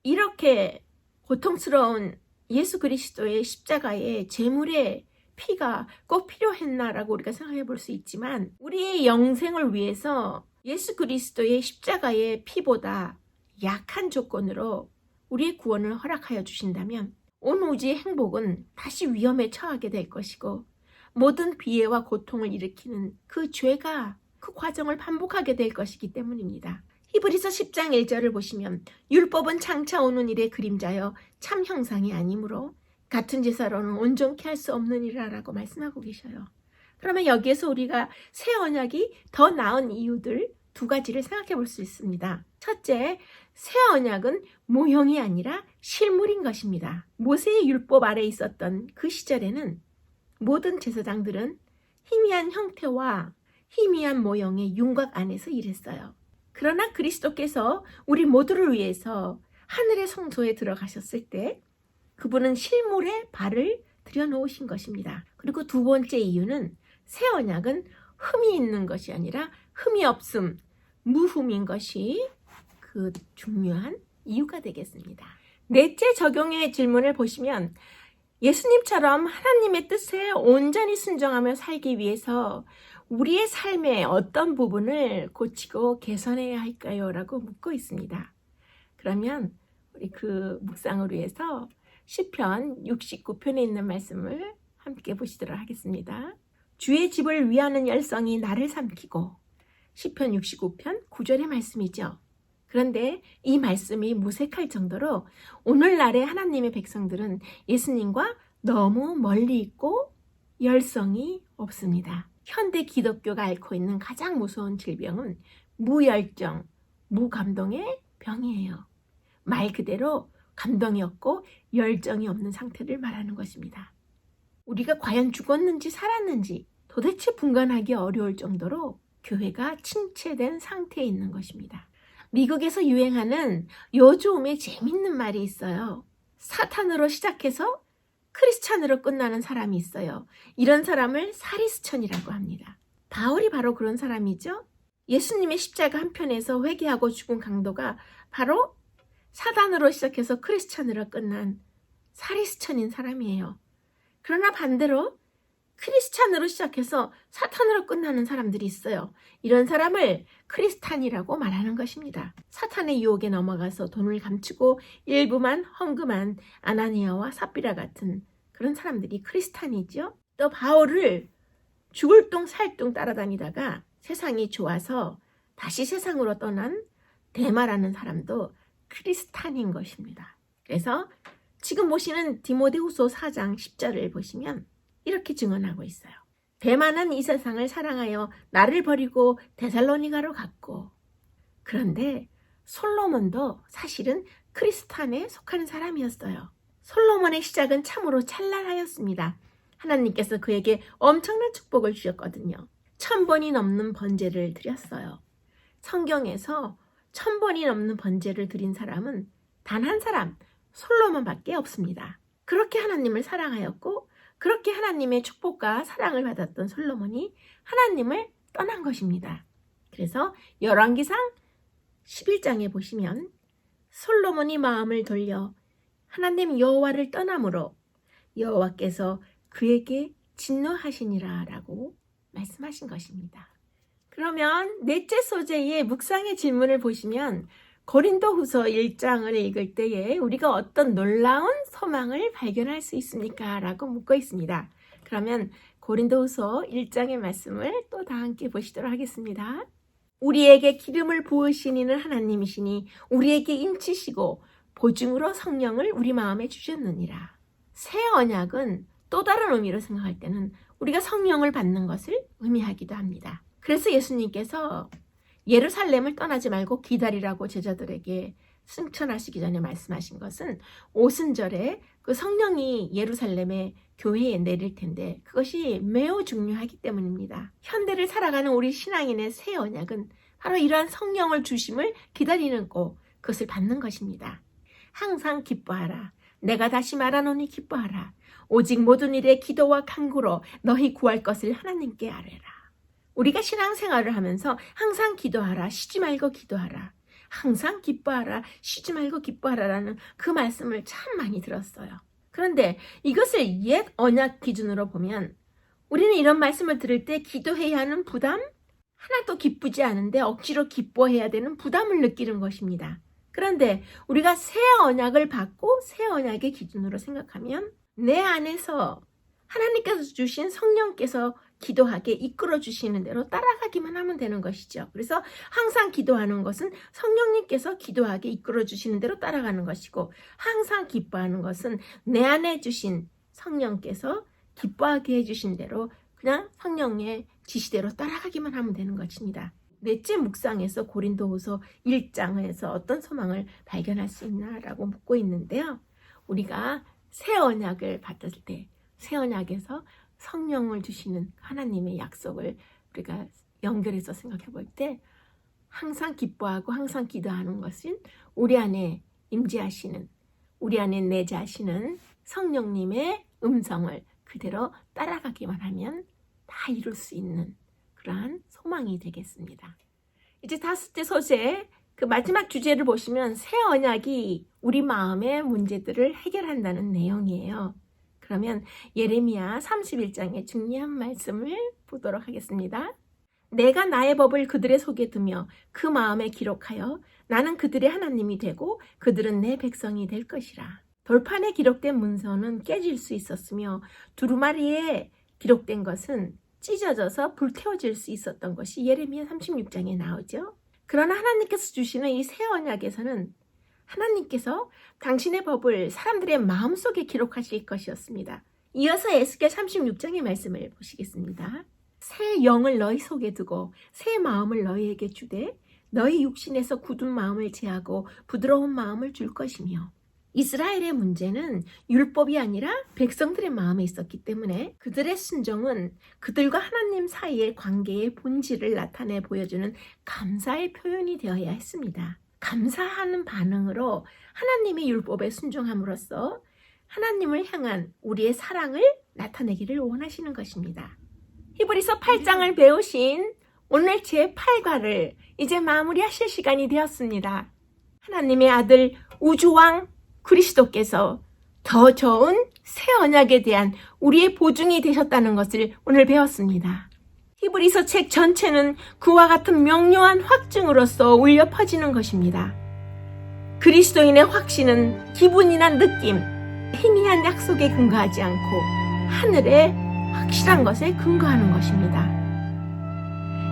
이렇게 고통스러운 예수 그리스도의 십자가의 제물의 피가 꼭 필요했나라고 우리가 생각해 볼 수 있지만, 우리의 영생을 위해서 예수 그리스도의 십자가의 피보다 약한 조건으로 우리의 구원을 허락하여 주신다면 온 우주의 행복은 다시 위험에 처하게 될 것이고, 모든 비애와 고통을 일으키는 그 죄가 그 과정을 반복하게 될 것이기 때문입니다. 히브리서 10장 1절을 보시면 율법은 장차 오는 일의 그림자여 참 형상이 아니므로 같은 제사로는 온전케 할 수 없느니라 라고 말씀하고 계셔요. 그러면 여기에서 우리가 새 언약이 더 나은 이유들 두 가지를 생각해 볼 수 있습니다. 첫째, 새 언약은 모형이 아니라 실물인 것입니다. 모세의 율법 아래 있었던 그 시절에는 모든 제사장들은 희미한 형태와 희미한 모형의 윤곽 안에서 일했어요. 그러나 그리스도께서 우리 모두를 위해서 하늘의 성소에 들어가셨을 때 그분은 실물에 발을 들여놓으신 것입니다. 그리고 두 번째 이유는 새 언약은 흠이 있는 것이 아니라 흠이 없음, 무흠인 것이 그 중요한 이유가 되겠습니다. 넷째 적용의 질문을 보시면 예수님처럼 하나님의 뜻에 온전히 순종하며 살기 위해서 우리의 삶의 어떤 부분을 고치고 개선해야 할까요? 라고 묻고 있습니다. 그러면 우리 그 묵상을 위해서 시편 69편에 있는 말씀을 함께 보시도록 하겠습니다. 주의 집을 위하는 열성이 나를 삼키고, 시편 69편 9절의 말씀이죠. 그런데 이 말씀이 무색할 정도로 오늘날의 하나님의 백성들은 예수님과 너무 멀리 있고 열성이 없습니다. 현대 기독교가 앓고 있는 가장 무서운 질병은 무열정, 무감동의 병이에요. 말 그대로 감동이 없고 열정이 없는 상태를 말하는 것입니다. 우리가 과연 죽었는지 살았는지 도대체 분간하기 어려울 정도로 교회가 침체된 상태에 있는 것입니다. 미국에서 유행하는 요즘에 재밌는 말이 있어요. 사탄으로 시작해서 크리스찬으로 끝나는 사람이 있어요. 이런 사람을 사리스천이라고 합니다. 바울이 바로 그런 사람이죠. 예수님의 십자가 한편에서 회개하고 죽은 강도가 바로 사단으로 시작해서 크리스찬으로 끝난 사리스천인 사람이에요. 그러나 반대로 크리스찬으로 시작해서 사탄으로 끝나는 사람들이 있어요. 이런 사람을 크리스탄이라고 말하는 것입니다. 사탄의 유혹에 넘어가서 돈을 감추고 일부만 헌금한 아나니아와 삽비라 같은 그런 사람들이 크리스탄이죠. 또 바울을 죽을 둥 살 둥 따라다니다가 세상이 좋아서 다시 세상으로 떠난 데마라는 사람도 크리스탄인 것입니다. 그래서 지금 보시는 디모데후서 4장 10절을 보시면 이렇게 증언하고 있어요. 데마는 이 세상을 사랑하여 나를 버리고 데살로니가로 갔고, 그런데 솔로몬도 사실은 크리스탄에 속하는 사람이었어요. 솔로몬의 시작은 참으로 찬란하였습니다. 하나님께서 그에게 엄청난 축복을 주셨거든요. 1000번이 넘는 번제를 드렸어요. 성경에서 1000번이 넘는 번제를 드린 사람은 단 한 사람, 솔로몬밖에 없습니다. 그렇게 하나님을 사랑하였고 그렇게 하나님의 축복과 사랑을 받았던 솔로몬이 하나님을 떠난 것입니다. 그래서 열왕기상 11장에 보시면 솔로몬이 마음을 돌려 하나님 여호와를 떠남으로 여호와께서 그에게 진노하시니라 라고 말씀하신 것입니다. 그러면 넷째 소재의 묵상의 질문을 보시면 고린도후서 1장을 읽을 때에 우리가 어떤 놀라운 소망을 발견할 수 있습니까? 라고 묻고 있습니다. 그러면 고린도후서 1장의 말씀을 또 다 함께 보시도록 하겠습니다. 우리에게 기름을 부으신 이는 하나님이시니 우리에게 인치시고 보증으로 성령을 우리 마음에 주셨느니라. 새 언약은 또 다른 의미로 생각할 때는 우리가 성령을 받는 것을 의미하기도 합니다. 그래서 예수님께서 예루살렘을 떠나지 말고 기다리라고 제자들에게 승천하시기 전에 말씀하신 것은 오순절에 그 성령이 예루살렘의 교회에 내릴 텐데 그것이 매우 중요하기 때문입니다. 현대를 살아가는 우리 신앙인의 새 언약은 바로 이러한 성령을 주심을 기다리는 거, 그것을 받는 것입니다. 항상 기뻐하라. 내가 다시 말하노니 기뻐하라. 오직 모든 일에 기도와 간구로 너희 구할 것을 하나님께 아뢰라. 우리가 신앙생활을 하면서 항상 기도하라, 쉬지 말고 기도하라. 항상 기뻐하라, 쉬지 말고 기뻐하라라는 그 말씀을 참 많이 들었어요. 그런데 이것을 옛 언약 기준으로 보면 우리는 이런 말씀을 들을 때 기도해야 하는 부담? 하나도 기쁘지 않은데 억지로 기뻐해야 되는 부담을 느끼는 것입니다. 그런데 우리가 새 언약을 받고 새 언약의 기준으로 생각하면 내 안에서 하나님께서 주신 성령께서 기도하게 이끌어 주시는 대로 따라가기만 하면 되는 것이죠. 그래서 항상 기도하는 것은 성령님께서 기도하게 이끌어 주시는 대로 따라가는 것이고, 항상 기뻐하는 것은 내 안에 주신 성령께서 기뻐하게 해주신 대로 그냥 성령의 지시대로 따라가기만 하면 되는 것입니다. 넷째 묵상에서 고린도후서 1장에서 어떤 소망을 발견할 수 있나라고 묻고 있는데요. 우리가 새 언약을 받을 때 새 언약에서 성령을 주시는 하나님의 약속을 우리가 연결해서 생각해 볼 때 항상 기뻐하고 항상 기도하는 것은 우리 안에 임재하시는, 우리 안에 내재하시는 성령님의 음성을 그대로 따라가기만 하면 다 이룰 수 있는 그러한 소망이 되겠습니다. 이제 다섯째 소재, 그 마지막 주제를 보시면 새 언약이 우리 마음의 문제들을 해결한다는 내용이에요. 그러면 예레미야 31장의 중요한 말씀을 보도록 하겠습니다. 내가 나의 법을 그들의 속에 두며 그 마음에 기록하여 나는 그들의 하나님이 되고 그들은 내 백성이 될 것이라. 돌판에 기록된 문서는 깨질 수 있었으며 두루마리에 기록된 것은 찢어져서 불태워질 수 있었던 것이 예레미야 36장에 나오죠. 그러나 하나님께서 주시는 이 새 언약에서는 하나님께서 당신의 법을 사람들의 마음속에 기록하실 것이었습니다. 이어서 에스겔 36장의 말씀을 보시겠습니다. 새 영을 너희 속에 두고 새 마음을 너희에게 주되 너희 육신에서 굳은 마음을 제하고 부드러운 마음을 줄 것이며, 이스라엘의 문제는 율법이 아니라 백성들의 마음에 있었기 때문에 그들의 순종은 그들과 하나님 사이의 관계의 본질을 나타내 보여주는 감사의 표현이 되어야 했습니다. 감사하는 반응으로 하나님의 율법에 순종함으로써 하나님을 향한 우리의 사랑을 나타내기를 원하시는 것입니다. 히브리서 8장을 배우신 오늘 제8과를 이제 마무리하실 시간이 되었습니다. 하나님의 아들 우주왕 그리스도께서 더 좋은 새 언약에 대한 우리의 보증이 되셨다는 것을 오늘 배웠습니다. 히브리서 책 전체는 그와 같은 명료한 확증으로서 울려 퍼지는 것입니다. 그리스도인의 확신은 기분이나 느낌, 희미한 약속에 근거하지 않고 하늘의 확실한 것에 근거하는 것입니다.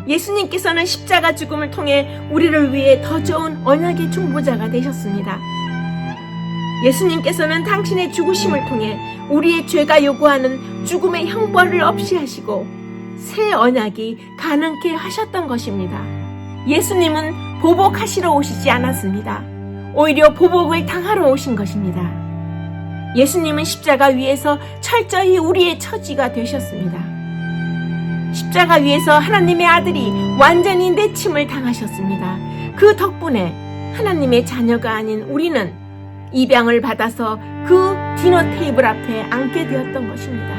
예수님께서는 십자가 죽음을 통해 우리를 위해 더 좋은 언약의 중보자가 되셨습니다. 예수님께서는 당신의 죽으심을 통해 우리의 죄가 요구하는 죽음의 형벌을 없이 하시고 새 언약이 가능케 하셨던 것입니다. 예수님은 보복하시러 오시지 않았습니다. 오히려 보복을 당하러 오신 것입니다. 예수님은 십자가 위에서 철저히 우리의 처지가 되셨습니다. 십자가 위에서 하나님의 아들이 완전히 내침을 당하셨습니다. 그 덕분에 하나님의 자녀가 아닌 우리는 입양을 받아서 그 디너 테이블 앞에 앉게 되었던 것입니다.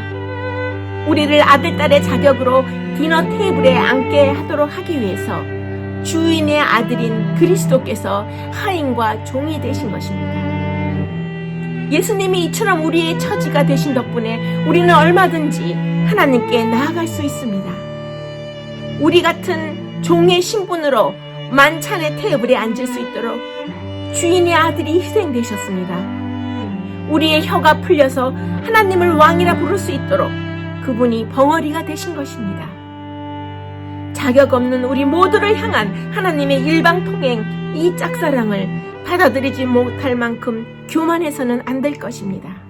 우리를 아들, 딸의 자격으로 디너 테이블에 앉게 하도록 하기 위해서 주인의 아들인 그리스도께서 하인과 종이 되신 것입니다. 예수님이 이처럼 우리의 처지가 되신 덕분에 우리는 얼마든지 하나님께 나아갈 수 있습니다. 우리 같은 종의 신분으로 만찬의 테이블에 앉을 수 있도록 주인의 아들이 희생되셨습니다. 우리의 혀가 풀려서 하나님을 왕이라 부를 수 있도록 그분이 벙어리가 되신 것입니다. 자격 없는 우리 모두를 향한 하나님의 일방통행, 이 짝사랑을 받아들이지 못할 만큼 교만해서는 안 될 것입니다.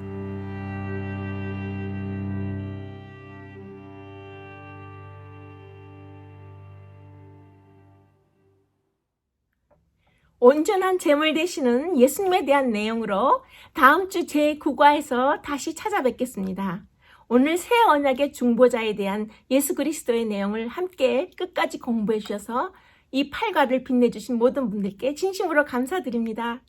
온전한 제물 되시는 예수님에 대한 내용으로 다음 주 제9과에서 다시 찾아뵙겠습니다. 오늘 새 언약의 중보자에 대한 예수 그리스도의 내용을 함께 끝까지 공부해 주셔서 이 8과를 빛내주신 모든 분들께 진심으로 감사드립니다.